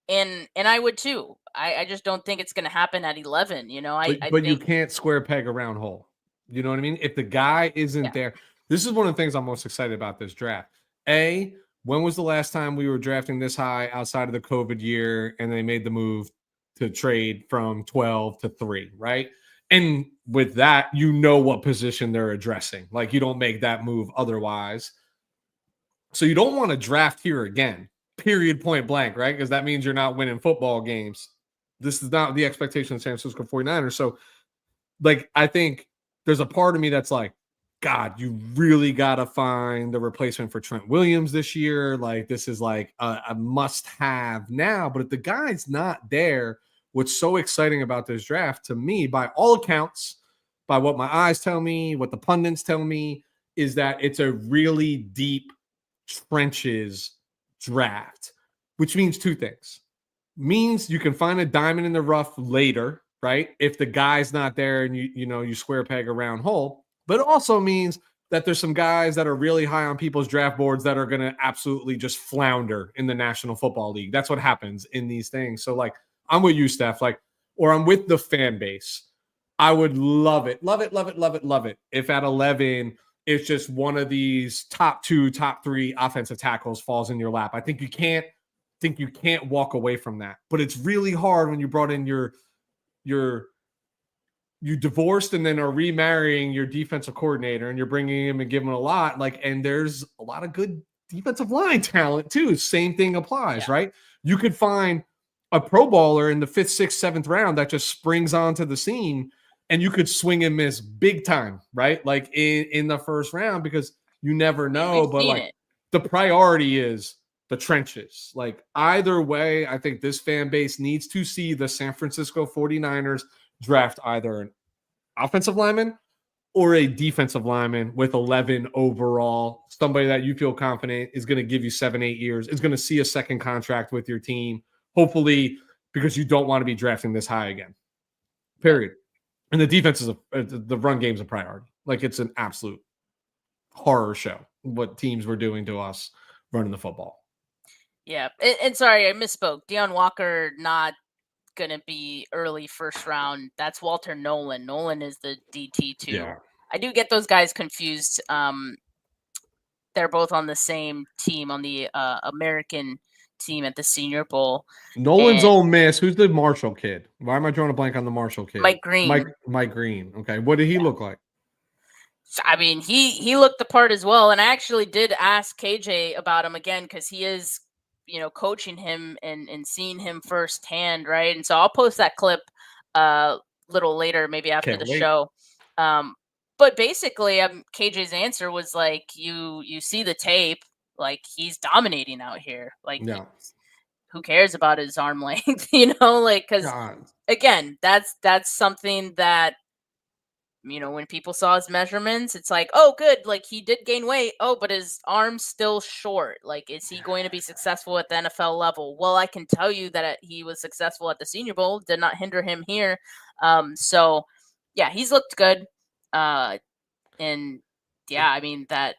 and I would too. I just don't think it's going to happen at 11. I
But you
think
can't square peg a round hole. You know what I mean? If the guy isn't
Yeah.
there, this is one of the things I'm most excited about this draft. When was the last time we were drafting this high outside of the COVID year and they made the move to trade from 12 to 3, right? And with that, what position they're addressing. Like, you don't make that move otherwise. So you don't want to draft here again, period, point blank, right? Because that means you're not winning football games. This is not the expectation of San Francisco 49ers. So, I think there's a part of me that's like, God, you really got to find the replacement for Trent Williams this year. Like, this is like a must-have now. But if the guy's not there, what's so exciting about this draft, to me, by all accounts, by what my eyes tell me, what the pundits tell me, is that it's a really deep trenches draft, which means two things. Means you can find a diamond in the rough later, right? If the guy's not there and you square peg a round hole. But it also means that there's some guys that are really high on people's draft boards that are going to absolutely just flounder in the National Football League. That's what happens in these things. So, I'm with you, Steph, or I'm with the fan base. I would love it if at 11 it's just one of these top 2, top 3 offensive tackles falls in your lap. I think you can't walk away from that. But it's really hard when you brought in you divorced and then are remarrying your defensive coordinator and you're bringing him and giving him a lot. And there's a lot of good defensive line talent too. Same thing applies, right? You could find a Pro Bowler in the 5th, 6th, 7th round that just springs onto the scene and you could swing and miss big time, right? In the first round, because you never know. But the priority is the trenches. Either way, I think this fan base needs to see the San Francisco 49ers draft either an offensive lineman or a defensive lineman with 11 overall, somebody that you feel confident is going to give you 7-8 years, is going to see a second contract with your team, hopefully, because you don't want to be drafting this high again, period. And the defense is the run game's a priority. It's an absolute horror show what teams were doing to us running the football.
Yeah, and sorry, I misspoke. Deion Walker not going to be early first round. That's Walter Nolan. Nolan is the DT too.
Yeah.
I do get those guys confused. They're both on the same team, on the American team at the Senior Bowl.
Nolan's Ole Miss. Who's the Marshall kid? Why am I drawing a blank on the Marshall kid?
Mike Green.
Mike Green. Okay. What did he look like?
I mean, he looked the part as well. And I actually did ask KJ about him again because he is, coaching him and seeing him firsthand, right? And so I'll post that clip a little later, maybe after the show. But basically, KJ's answer was you see the tape, he's dominating out here. Who cares about his arm length, because again, that's something that, when people saw his measurements, it's oh, good. He did gain weight. Oh, but his arm's still short. Is he going to be successful at the NFL level? Well, I can tell you that he was successful at the Senior Bowl. Did not hinder him here. So yeah, he's looked good. And yeah, I mean that's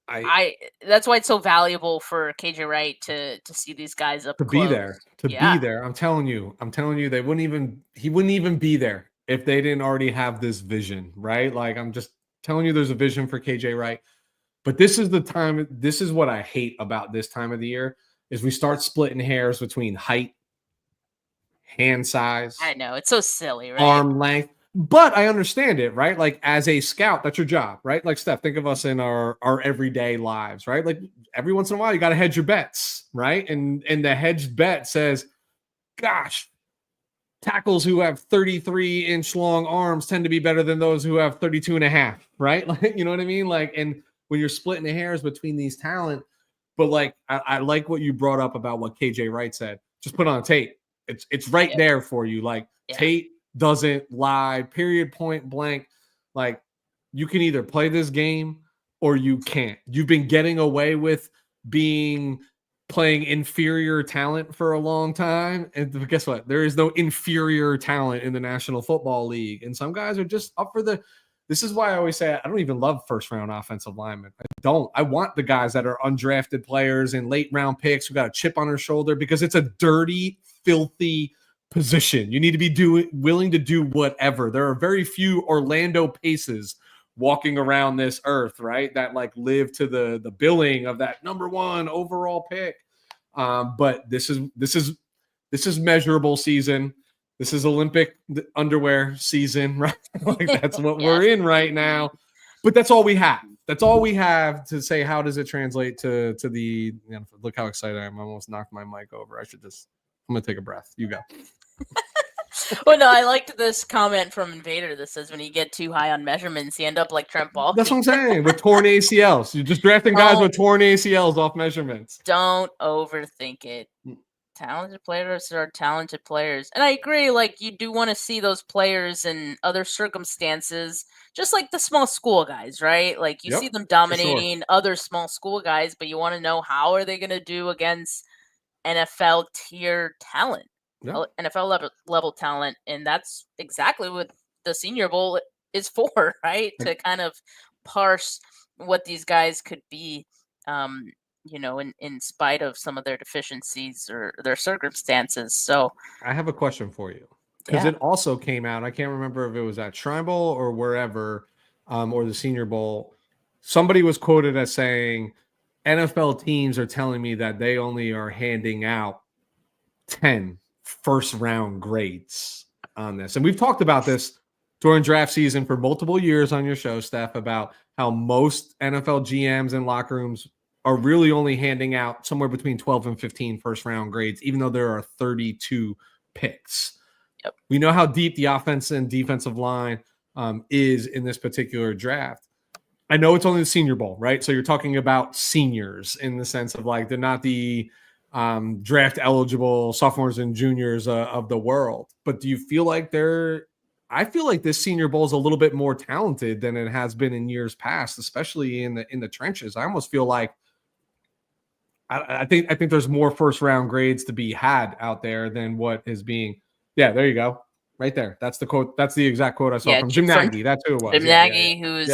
why it's so valuable for KJ Wright to see these guys up close.
Be there. I'm telling you, he wouldn't even be there if they didn't already have this vision, right? I'm just telling you, there's a vision for KJ Wright. But this is the time. This is what I hate about this time of the year is we start splitting hairs between height, hand size.
I know, it's so silly, right?
Arm length. But I understand it, right? As a scout, that's your job, right? Steph, think of us in our everyday lives, right? Every once in a while, you got to hedge your bets, right? And the hedged bet says, gosh, tackles who have 33-inch long arms tend to be better than those who have 32 and a half, right? You know what I mean? And when you're splitting the hairs between these talent, but I like what you brought up about what KJ Wright said. Just put on tape. It's right there for you. Tate doesn't lie, period, point blank. You can either play this game or you can't. You've been getting away with playing inferior talent for a long time. And guess what? There is no inferior talent in the National Football League. And some guys are just up for this is why I always say I don't even love first round offensive linemen. I don't. I want the guys that are undrafted players and late round picks who got a chip on their shoulder, because it's a dirty, filthy position. You need to be willing to do whatever. There are very few Orlando Paces walking around this earth, right, that like live to the billing of that number 1 overall pick. But this is measurable season. This is Olympic underwear season, right? Like that's what we're in right now. But that's all we have. That's all we have to say. How does it translate to the? Look how excited I am! I almost knocked my mic over. I'm gonna take a breath. You go.
Well, no, I liked this comment from Invader that says when you get too high on measurements, you end up like Trent Baalke.
That's what I'm saying. With torn ACLs, you're just drafting guys with torn ACLs off measurements.
Don't overthink it. Talented players are talented players. And I agree, like, you do want to see those players in other circumstances, just like the small school guys, right? Like, you see them dominating other small school guys, but you want to know how are they going to do against NFL tier talent, NFL level talent. And that's exactly what the Senior Bowl is for, right? To kind of parse what these guys could be, in spite of some of their deficiencies or their circumstances. So
I have a question for you, because it also came out. I can't remember if it was at Shrine Bowl or wherever, or the Senior Bowl. Somebody was quoted as saying, NFL teams are telling me that they only are handing out 10 first-round grades on this. And we've talked about this during draft season for multiple years on your show, Steph, about how most NFL GMs and locker rooms are really only handing out somewhere between 12 and 15 first-round grades, even though there are 32 picks.
Yep.
We know how deep the offense and defensive line is in this particular draft. I know it's only the Senior Bowl, right? So you're talking about seniors in the sense of like they're not the draft eligible sophomores and juniors of the world. But do you feel like I feel like this Senior Bowl is a little bit more talented than it has been in years past, especially in the trenches. I almost feel like I think there's more first round grades to be had out there than what is being. Yeah, there you go. Right there. That's the quote. That's the exact quote I saw from Jim Nagy. That's who it was.
Jim Nagy, who's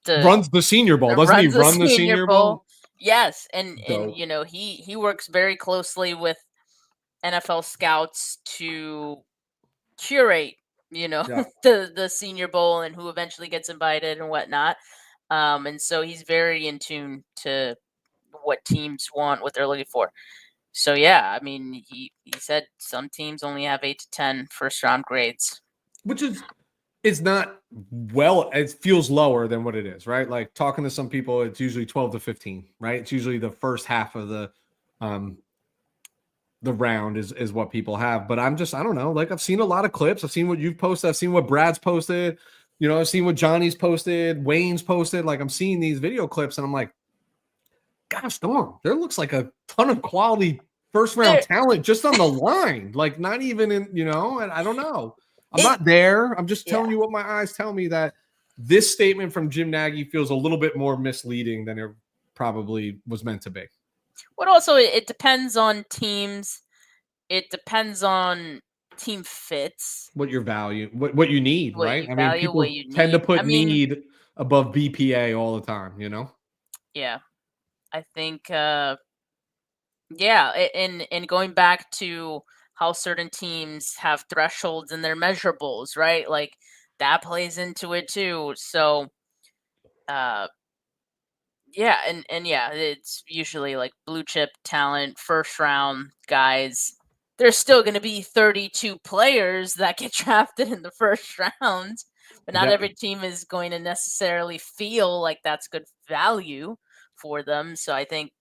runs the Senior Bowl. Doesn't he run the Senior Bowl?
Yes, and he works very closely with NFL scouts to curate the Senior Bowl and who eventually gets invited and whatnot. And so he's very in tune to what teams want, what they're looking for. So yeah, I mean, he said some teams only have 8 to 10 first round grades,
which is not it feels lower than what it is, right? Like talking to some people, it's usually 12 to 15, right? It's usually the first half of the round is what people have. But I don't know. Like I've seen a lot of clips. I've seen what you've posted. I've seen what Brad's posted. I've seen what Johnny's posted, Wayne's posted. Like I'm seeing these video clips and I'm like, gosh darn, there looks like a ton of quality first round talent just on the line. Like not even in, and I don't know. I'm not there. I'm just telling you what my eyes tell me, that this statement from Jim Nagy feels a little bit more misleading than it probably was meant to be.
But also it depends on teams. It depends on team fits.
What your value, what you need, right? People tend to put need above BPA all the time,
Yeah. I think, and going back to how certain teams have thresholds in their measurables, right? Like that plays into it too. So, it's usually like blue chip talent, first round guys. There's still going to be 32 players that get drafted in the first round, but not every team is going to necessarily feel like that's good value for them. So I think,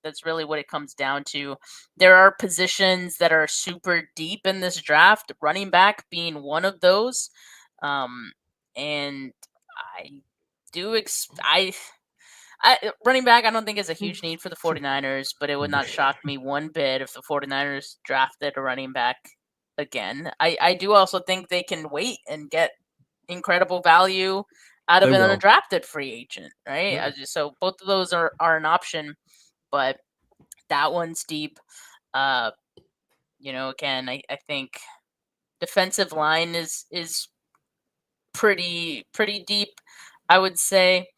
that's really what it comes down to. There are positions that are super deep in this draft, running back being one of those. And I do running back, I don't think is a huge need for the 49ers, but it would not shock me one bit if the 49ers drafted a running back again. I do also think they can wait and get incredible value out of
They
an
will.
undrafted free agent, right?
Yeah.
So both of those are an option, but that one's deep. Again, I think defensive line is pretty deep, I would say.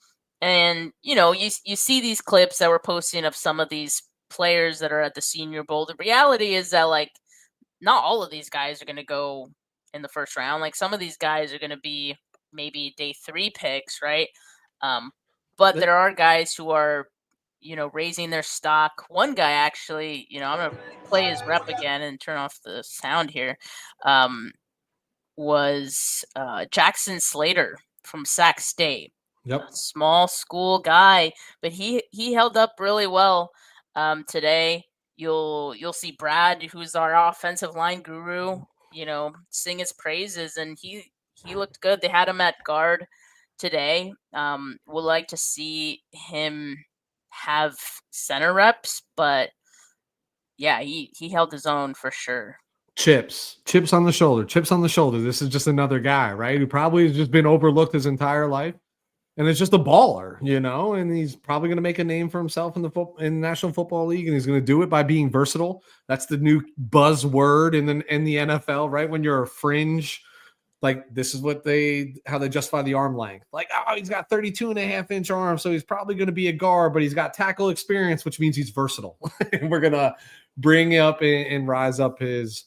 And you see these clips that we're posting of some of these players that are at the Senior Bowl. The reality is that like not all of these guys are going to go in the first round. Like some of these guys are going to be maybe day 3 picks, right? But there are guys who are raising their stock. One guy actually, I'm going to play his rep again and turn off the sound here. Was Jackson Slater from Sac State.
Yep.
A small school guy, but he held up really well today. You'll see Brad, who's our offensive line guru, sing his praises, and he looked good. They had him at guard today. Would like to see him have center reps, but yeah, he held his own for sure.
Chips on the shoulder. This is just another guy, right? Who probably has just been overlooked his entire life. And it's just a baller, and he's probably going to make a name for himself in the National Football League. And he's going to do it by being versatile. That's the new buzzword in the NFL, right? When you're a fringe, like this is how they justify the arm length. Like, oh, he's got 32.5-inch arms. So he's probably going to be a guard, but he's got tackle experience, which means he's versatile. And we're going to bring up and rise up his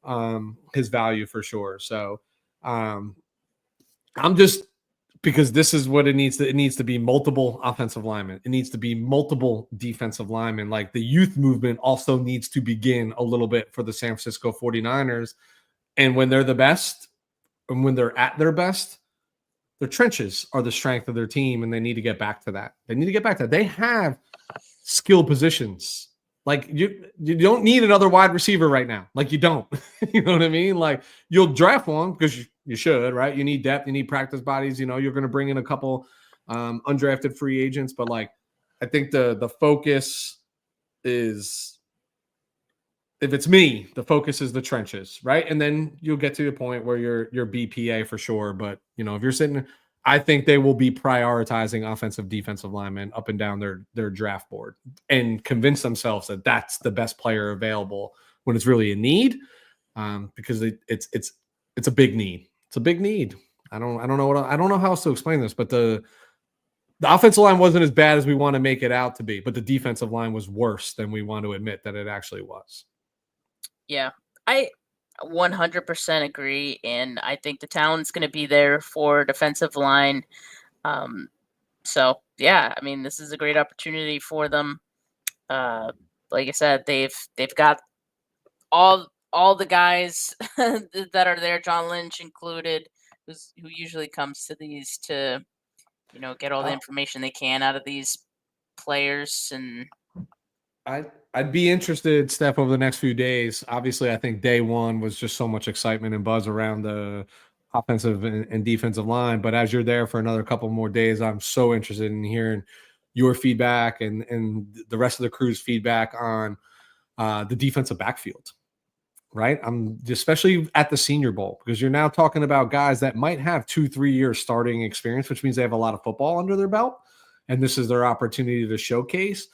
value for sure. So I'm just, because this is what it needs to be multiple offensive linemen. It needs to be multiple defensive linemen. Like the youth movement also needs to begin a little bit for the San Francisco 49ers. And when they're the best and when they're at their best, their trenches are the strength of their team. And they need to get back to that. They have skill positions. Like you don't need another wide receiver right now. Like you don't, you know what I mean? Like you'll draft one because you should, right? You need depth, you need practice bodies. You're going to bring in a couple undrafted free agents, but like I think the focus is, if it's me, the focus is the trenches, right? And then you'll get to a point where you're BPA for sure. But if you're sitting, I think they will be prioritizing offensive, defensive linemen up and down their draft board and convince themselves that that's the best player available when it's really a need, because it's a big need. It's a big need. I don't know how else to explain this, but the offensive line wasn't as bad as we want to make it out to be, but the defensive line was worse than we want to admit that it actually was.
Yeah, I 100% agree, and I think the talent's going to be there for defensive line. So yeah, I mean, this is a great opportunity for them. Like I said, they've got all the guys that are there, John Lynch included, who usually comes to these to get all the information they can out of these players. And
I'd be interested, Steph, over the next few days. Obviously, I think day one was just so much excitement and buzz around the offensive and defensive line. But as you're there for another couple more days, I'm so interested in hearing your feedback and the rest of the crew's feedback on the defensive backfield, right? I'm especially at the Senior Bowl, because you're now talking about guys that might have 2-3 years starting experience, which means they have a lot of football under their belt. And this is their opportunity to showcase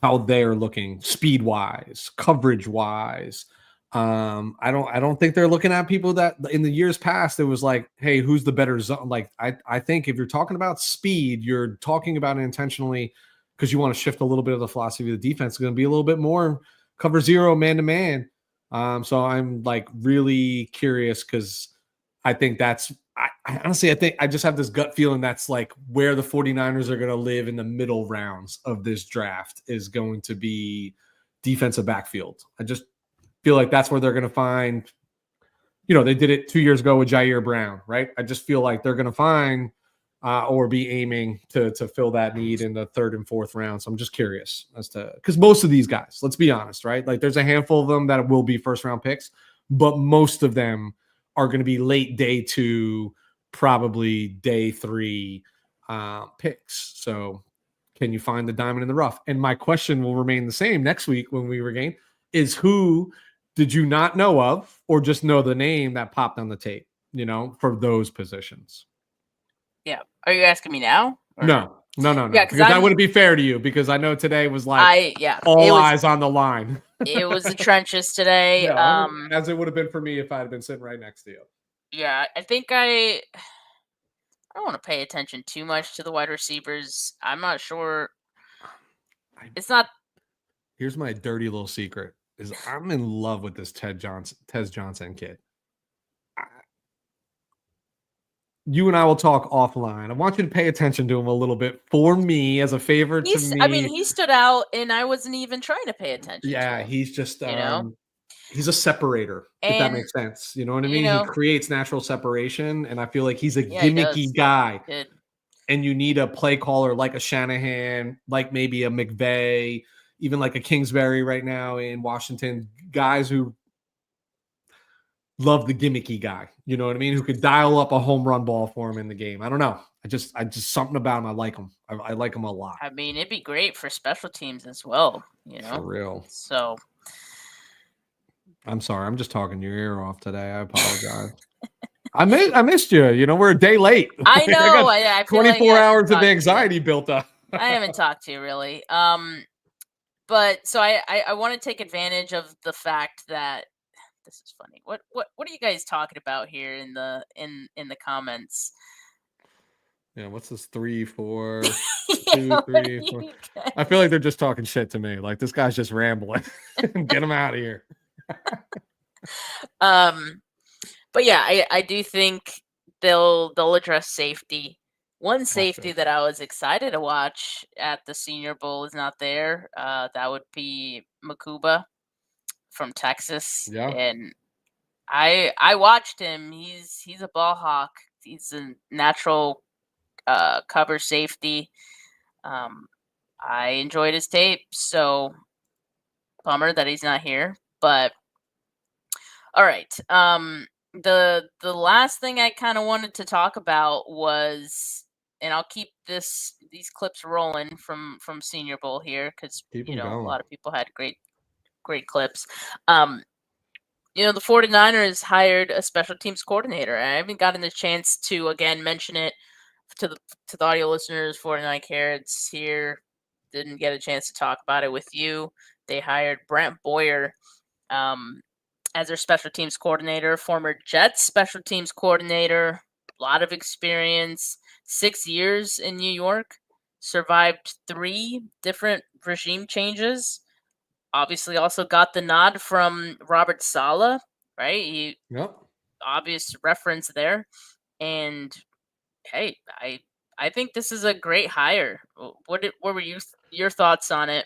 how they're looking speed wise, coverage wise. I don't think they're looking at people that in the years past, it was like, hey, who's the better zone? Like, I think if you're talking about speed, you're talking about it intentionally because you want to shift a little bit of the philosophy of the defense. It's going to be a little bit more cover zero, man to man. So I'm like really curious, because I think I honestly, I think I just have this gut feeling that's like where the 49ers are going to live in the middle rounds of this draft is going to be defensive backfield. I just feel like that's where they're going to find, they did it 2 years ago with Jair Brown, right? I just feel like they're going to find or be aiming to fill that need in the 3rd and 4th round. So I'm just curious as to, because most of these guys, let's be honest, right? Like there's a handful of them that will be 1st-round picks, but most of them are going to be late day 2, probably day 3 picks. So can you find the diamond in the rough? And my question will remain the same next week when we regain, is who did you not know of or just know the name that popped on the tape, for those positions?
Yeah. Are you asking me now? Or-
No.
Yeah,
Because that
I'm-
wouldn't be fair to you because I know today was like
it
all
was
eyes on the line.
it was the trenches today.
Yeah, as it would have been for me if I had been sitting right next to you.
Yeah, I think I don't want to pay attention too much to the wide receivers. I'm not sure. It's not.
Here's my dirty little secret: is I'm in love with this Tez Johnson kid. You and I will talk offline. I want you to pay attention to him a little bit for me as a favor to me.
I mean, he stood out, and I wasn't even trying to pay attention.
Yeah,
to him,
he's just
you know,
he's a separator, if that
And,
makes sense. You know what I
you
mean?
know-
He creates natural separation, and I feel like he's a
Yeah, he
gimmicky
does.
guy.
Good.
And you need a play caller like a Shanahan, like maybe a McVay, even like a Kingsbury right now in Washington. Guys who love the gimmicky guy, you know what I mean? Who could dial up a home run ball for him in the game. I don't know. I just something about him. I like him. I like him a lot.
I mean, it'd be great for special teams as well. You know,
For real.
So
I'm sorry. I'm just talking your ear off today. I apologize. I missed you. You know, we're a day late.
I know.
got
I feel
24
like I haven't
hours of
talked to you.
anxiety built up.
I haven't talked to you really. But so I want to take advantage of the fact that this is funny. What are you guys talking about here in the comments?
Yeah, what's this? 3, 4,
Yeah,
2,
what
3,
are
4.
you guys-
I feel like they're just talking shit to me. Like this guy's just rambling. Get him out of here.
But yeah, I do think they'll address safety. One safety that I was excited to watch at the Senior Bowl is not there. That would be Makuba from Texas.
Yeah.
And I watched him. He's a ball hawk. He's a natural cover safety. I enjoyed his tape, so bummer that he's not here. But all right. The last thing I kind of wanted to talk about was, and I'll keep these clips rolling from Senior Bowl here because
Keep 'em
a
going.
lot of people had great clips. The 49ers hired a special teams coordinator. I haven't gotten the chance to again mention it to the audio listeners. 49 Carrots here didn't get a chance to talk about it with you. They hired Brant Boyer as their special teams coordinator, former Jets special teams coordinator, a lot of experience, 6 years in New York, survived 3 different regime changes. Obviously also got the nod from Robert Saleh, right?
Yep.
Obvious reference there. And hey, I think this is a great hire. What were your thoughts on it?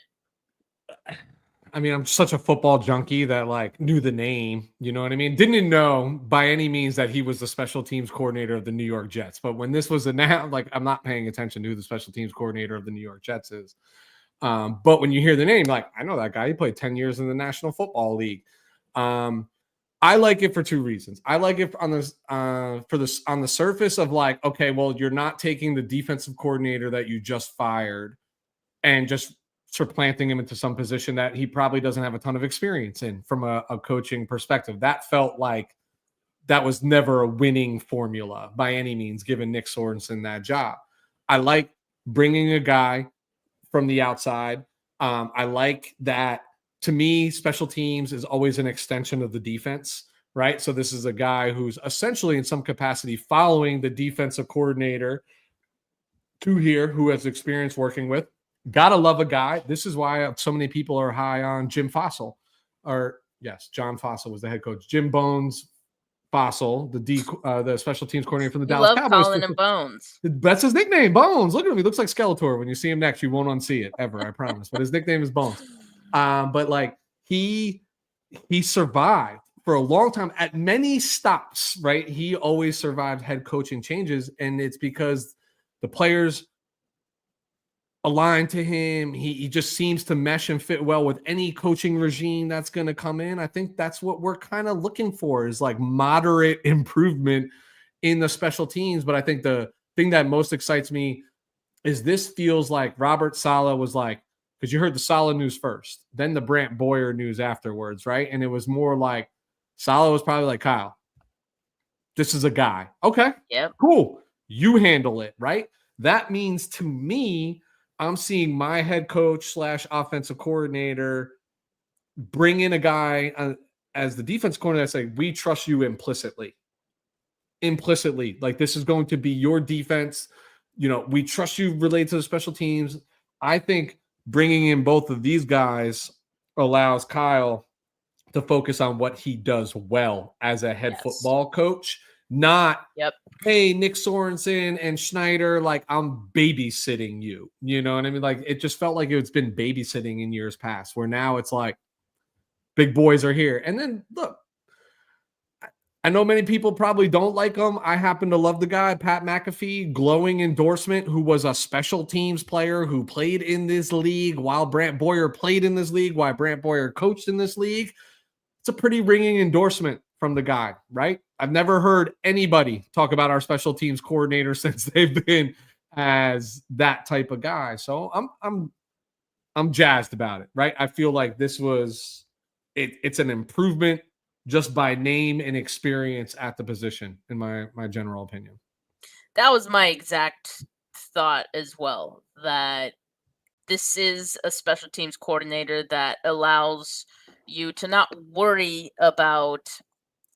I mean, I'm such a football junkie that like knew the name, you know what I mean? Didn't know by any means that he was the special teams coordinator of the New York Jets. But when this was announced, like I'm not paying attention to who the special teams coordinator of the New York Jets is. But when you hear the name, like I know that guy. He played 10 years in the National Football League. I like it for 2 reasons. I like it on this on the surface of like, okay, well, you're not taking the defensive coordinator that you just fired and just supplanting him into some position that he probably doesn't have a ton of experience in from a coaching perspective. That felt like that was never a winning formula by any means, given Nick Sorensen that job. I like bringing a guy from the outside. I like that. To me, special teams is always an extension of the defense, right? So this is a guy who's essentially in some capacity following the defensive coordinator to here who has experience working with. Gotta love a guy. This is why so many people are high on Jim Fossil. Or yes, John Fossil was the head coach. Jim Bones Fossil, the special teams coordinator from the Dallas Cowboys.
Love calling him Bones.
That's his nickname, Bones. Look at him. He looks like Skeletor. When you see him next, you won't unsee it ever, I promise. But his nickname is Bones. But like he survived for a long time at many stops, right? He always survived head coaching changes, and it's because the players aligned to him. He just seems to mesh and fit well with any coaching regime that's going to come in. I think that's what we're kind of looking for is like moderate improvement in the special teams. But I think the thing that most excites me is this feels like Robert Saleh was like, because you heard the Saleh news first, then the Brant Boyer news afterwards, right? And it was more like Saleh was probably like, Kyle, this is a guy. Okay,
Yep.
cool. You handle it, right? That means to me, I'm seeing my head coach / offensive coordinator bring in a guy as the defense coordinator. Say, we trust you implicitly. Like, this is going to be your defense. We trust you related to the special teams. I think bringing in both of these guys allows Kyle to focus on what he does well as a head football coach, not, hey, Nick Sorensen and Schneider, like, I'm babysitting you. You know what I mean? Like, it just felt like it's been babysitting in years past, where now it's like, big boys are here. And then, look, I know many people probably don't like him. I happen to love the guy, Pat McAfee, glowing endorsement, who was a special teams player who played in this league while Brant Boyer played in this league, while Brant Boyer coached in this league. It's a pretty ringing endorsement from the guy, right? I've never heard anybody talk about our special teams coordinator since they've been as that type of guy. So I'm jazzed about it, right? I feel like this was it's an improvement just by name and experience at the position, in my general opinion.
That was my exact thought as well, that this is a special teams coordinator that allows you to not worry about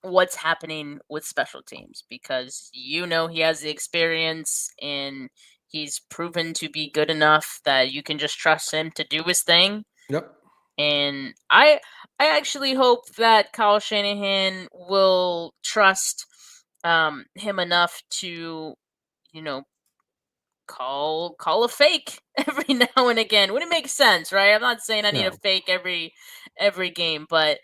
what's happening with special teams, because he has the experience and he's proven to be good enough that you can just trust him to do his thing.
Yep.
And I actually hope that Kyle Shanahan will trust him enough to, call a fake every now and again when it makes sense, right? I'm not saying I need a fake every game, but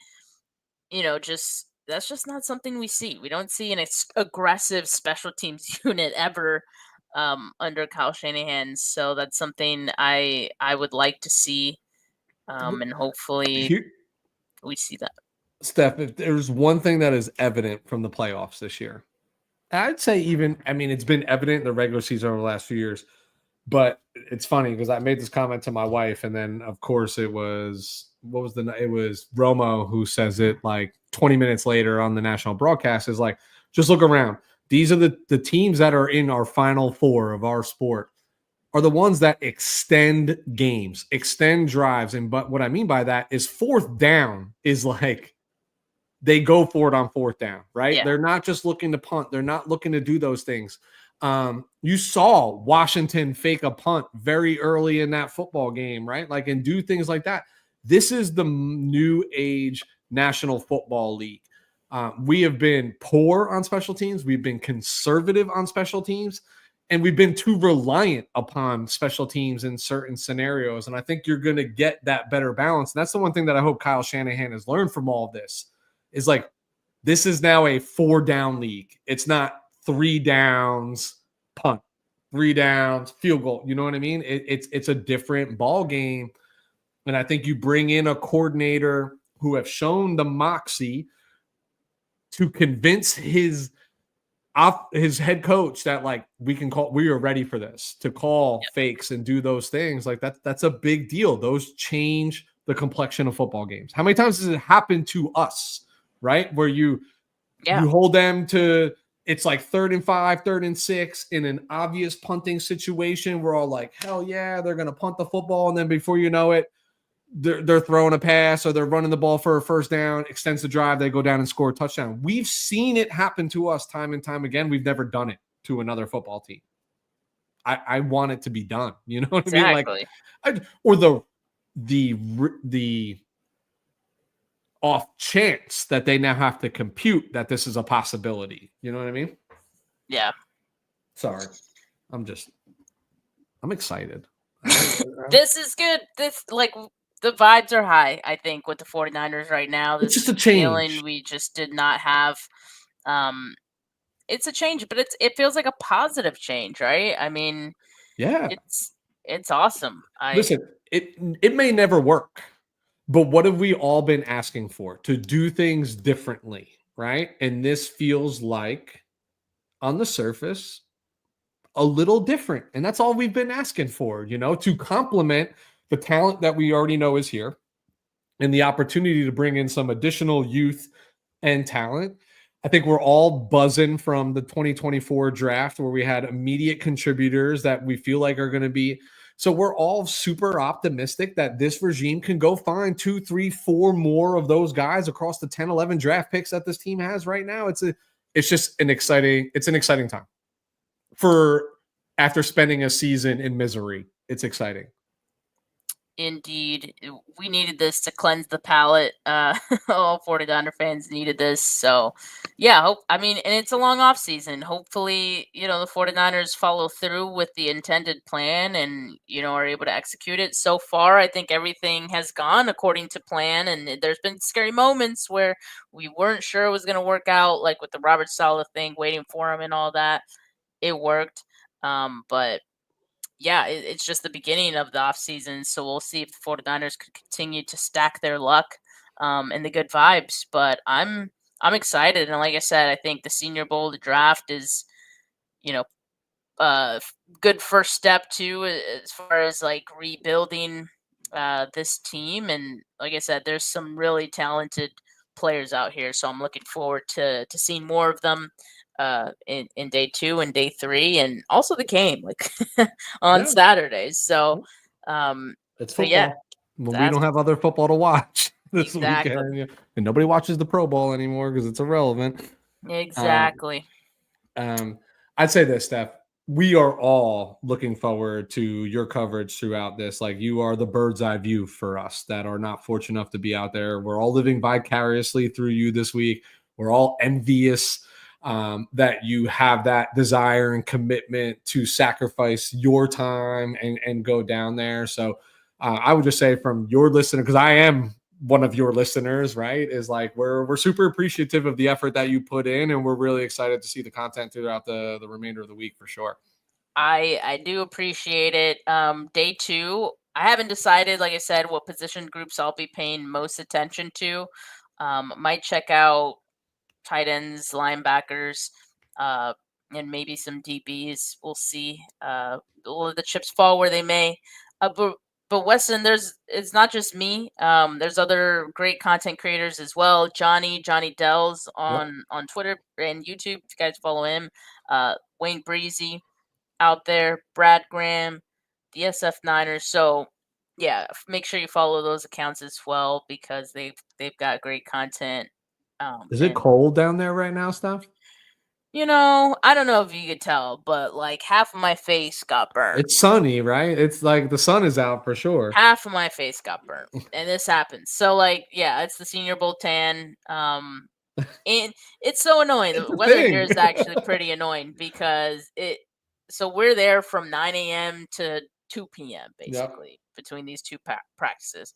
that's just not something we see. We don't see an aggressive special teams unit ever under Kyle Shanahan. So that's something I would like to see. And hopefully we see that.
Steph, if there's one thing that is evident from the playoffs this year, I'd say it's been evident in the regular season over the last few years, but it's funny because I made this comment to my wife, and then of course it was Romo who says it like 20 minutes later on the national broadcast, is like, just look around. These are the teams that are in our final four of our sport are the ones that extend games, extend drives. But what I mean by that is fourth down is like they go for it on fourth down, right? Yeah. They're not just looking to punt. They're not looking to do those things. You saw Washington fake a punt very early in that football game, right? Like, and do things like that. This is the new age National Football League. We have been poor on special teams. We've been conservative on special teams. And we've been too reliant upon special teams in certain scenarios. And I think you're going to get that better balance. And that's the one thing that I hope Kyle Shanahan has learned from all of this, is like, this is now a 4-down league. It's not 3 downs, punt, 3 downs, field goal. You know what I mean? It's a different ball game. And I think you bring in a coordinator who have shown the moxie to convince his head coach that, like, we are ready for this, to call fakes and do those things. Like, that's a big deal. Those change the complexion of football games. How many times does it happen to us, right? Where you hold them to, it's like 3rd and 5, 3rd and 6 in an obvious punting situation. We're all like, hell yeah, they're going to punt the football. And then before you know it, they're throwing a pass or they're running the ball for a first down, extends the drive, they go down and score a touchdown. We've seen it happen to us time and time again. We've never done it to another football team. I want it to be done. You know what I mean? Like, or the off chance that they now have to compute that this is a possibility. You know what I mean?
Yeah.
Sorry. I'm excited.
This is good. The vibes are high, I think, with the 49ers right now.
It's just a change.
Feeling we just did not have. It's a change, but it feels like a positive change, right? I mean,
yeah,
it's awesome.
Listen, it may never work, but what have we all been asking for? To do things differently, right? And this feels like, on the surface, a little different. And that's all we've been asking for, to complement the talent that we already know is here and the opportunity to bring in some additional youth and talent. I think we're all buzzing from the 2024 draft where we had immediate contributors that we feel like are going to be. So we're all super optimistic that this regime can go find 2, 3, 4 more of those guys across the 10, 11 draft picks that this team has right now. It's just an exciting time for after spending a season in misery. It's exciting.
Indeed, we needed this to cleanse the palate. All 49er fans needed this. So, yeah, and it's a long off season. Hopefully, the 49ers follow through with the intended plan and, are able to execute it. So far, I think everything has gone according to plan. And there's been scary moments where we weren't sure it was going to work out, like with the Robert Saleh thing, waiting for him and all that. It worked. But yeah, it's just the beginning of the offseason, so we'll see if the 49ers could continue to stack their luck and the good vibes. But I'm excited, and like I said, I think the Senior Bowl, the draft is, good first step too, as far as like rebuilding this team. And like I said, there's some really talented players out here, so I'm looking forward to seeing more of them in day 2 and day 3, and also the game like on Saturdays. So
it's
but
football.
yeah,
When we don't have other football to watch this
exactly.
weekend, and nobody watches the Pro Bowl anymore because it's irrelevant.
Exactly.
I'd say this, Steph. We are all looking forward to your coverage throughout this. Like, you are the bird's eye view for us that are not fortunate enough to be out there. We're all living vicariously through you this week. We're all envious that you have that desire and commitment to sacrifice your time and go down there. So I would just say from your listener, because I am one of your listeners, right, is like we're super appreciative of the effort that you put in, and we're really excited to see the content throughout the remainder of the week for sure.
I do appreciate it. Day 2, I haven't decided, like I said, what position groups I'll be paying most attention to. Might check out tight ends, linebackers, and maybe some DBs. We'll see. Will the chips fall where they may. But Weston, it's not just me. There's other great content creators as well. Johnny Dells on Twitter and YouTube. If you guys follow him, Wayne Breezy out there, Brad Graham, the SF Niners. So yeah, make sure you follow those accounts as well because they've got great content.
Is it cold down there right now, Steph?
I don't know if you could tell, but like half of my face got burnt.
It's sunny, right? It's like the sun is out for sure.
Half of my face got burnt, and this happens. So like, yeah, it's the Senior Bowl tan. And it's so annoying. The weather here is actually pretty annoying because so we're there from 9 a.m. to 2 p.m. basically between these two practices.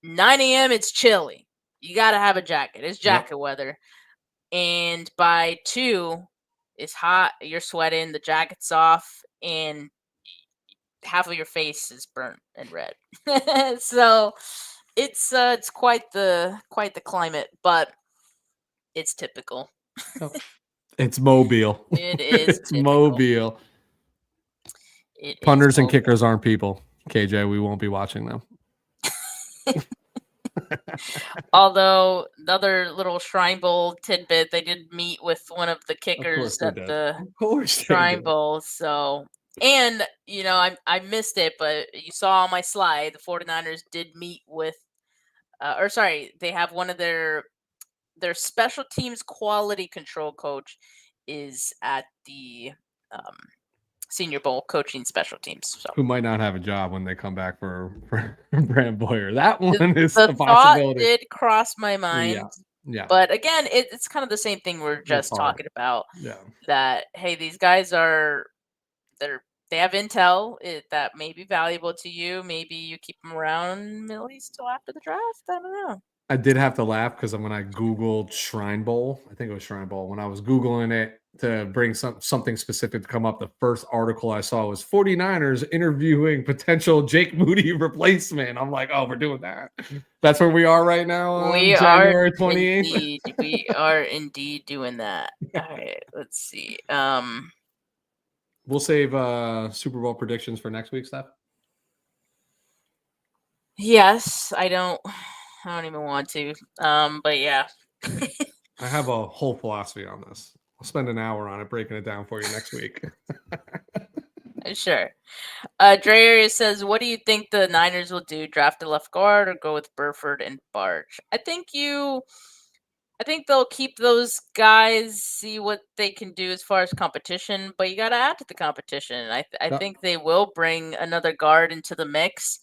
9 a.m. it's chilly. You got to have a jacket. It's jacket weather. And by 2, it's hot. You're sweating. The jacket's off, and half of your face is burnt and red. So it's quite the climate, but it's typical.
It's Mobile.
It is.
It's Mobile. Punters and kickers aren't people. KJ, we won't be watching them.
Although another little Shrine Bowl tidbit, they did meet with one of the kickers at the Shrine Bowl. So, and I missed it, but you saw on my slide, the 49ers did meet with, they have one of their special teams quality control coach is at the Senior Bowl coaching special teams. So.
Who might not have a job when they come back for Brant Boyer. That one is
the
a possibility.
Thought did cross my mind.
Yeah.
But again, it's kind of the same thing we're just talking about. Yeah. That, hey, these guys they have intel that may be valuable to you. Maybe you keep them around at least till after the draft. I don't know.
I did have to laugh because when I Googled Shrine Bowl, I think it was Shrine Bowl, when I was Googling it to bring something specific to come up, the first article I saw was 49ers interviewing potential Jake Moody replacement. I'm like, oh, we're doing that. That's where we are right now. January 28th.
We are indeed doing that. All right, let's see.
We'll save Super Bowl predictions for next week, Steph.
Yes, I don't even want to. But yeah.
I have a whole philosophy on this. I'll spend an hour on it, breaking it down for you next week.
Sure. Dre says, what do you think the Niners will do? Draft a left guard or go with Burford and Barch? I think they'll keep those guys, see what they can do as far as competition, but you got to add to the competition. I think they will bring another guard into the mix,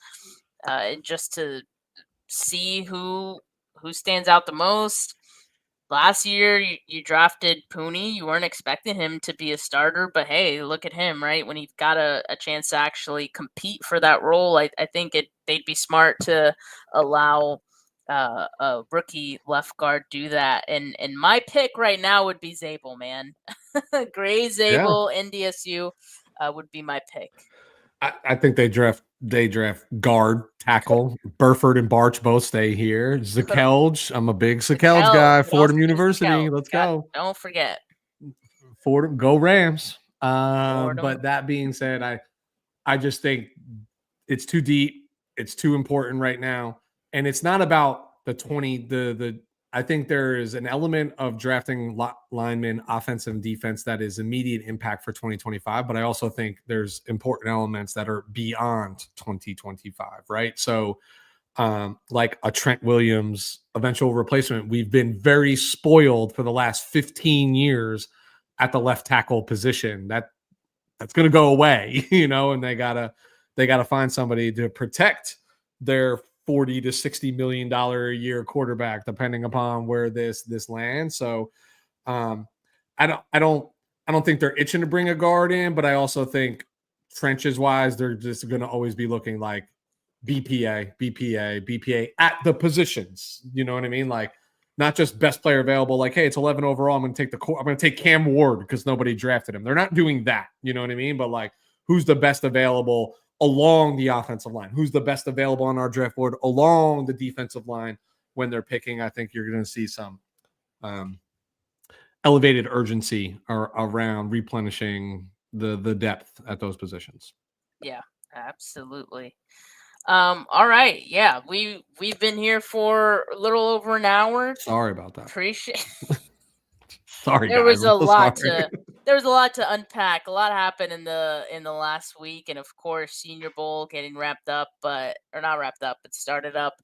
just to see who stands out the most. Last year, you drafted Pooney. You weren't expecting him to be a starter, but hey, look at him, right? When he got a chance to actually compete for that role, I think they'd be smart to allow a rookie left guard do that. And my pick right now would be Zabel, man. Gray Zabel, NDSU would be my pick.
I think they draft guard, tackle. Burford and Barch both stay here. Zakelj, I'm a big Zakelj guy. Fordham University, let's go.
Don't forget.
Fordham, go Rams. But that being said, I just think it's too deep. It's too important right now. And it's not about the I think there is an element of drafting linemen, offensive and defense, that is immediate impact for 2025. But I also think there's important elements that are beyond 2025, right? So like a Trent Williams eventual replacement, we've been very spoiled for the last 15 years at the left tackle position. That's going to go away, and they gotta find somebody to protect their $40 to $60 million a year quarterback, depending upon where this lands. So I don't think they're itching to bring a guard in, but I also think trenches wise, they're just going to always be looking like BPA at the positions. You know what I mean? Like, not just best player available. Like, hey, it's 11 overall. I'm going to take Cam Ward because nobody drafted him. They're not doing that. You know what I mean? But like, who's the best available along the offensive line? Who's the best available on our draft board along the defensive line when they're picking? I think you're going to see some elevated urgency around replenishing the depth at those positions.
Yeah, absolutely. All right. Yeah, we've been here for a little over an hour.
Sorry about that.
Appreciate.
Sorry,
there
guys.
was a lot to unpack. A lot happened in the last week, and of course, Senior Bowl getting wrapped up, but started up.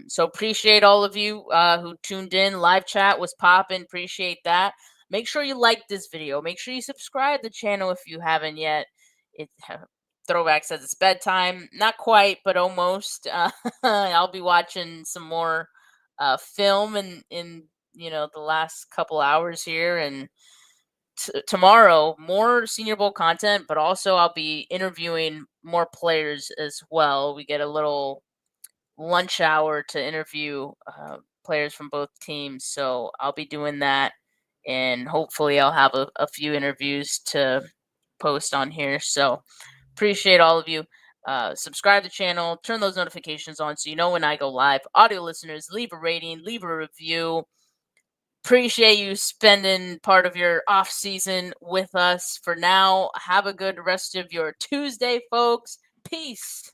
So appreciate all of you who tuned in. Live chat was popping. Appreciate that. Make sure you like this video. Make sure you subscribe to the channel if you haven't yet. Throwback says it's bedtime. Not quite, but almost. I'll be watching some more film in the last couple hours here, and tomorrow more Senior Bowl content, but also I'll be interviewing more players as well. We get a little lunch hour to interview players from both teams, so I'll be doing that, and hopefully I'll have a few interviews to post on here. So appreciate all of you. Subscribe to the channel, turn those notifications on so you know when I go live. Audio listeners, leave a rating, leave a review. Appreciate you spending part of your off season with us. For now, have a good rest of your Tuesday, folks. Peace.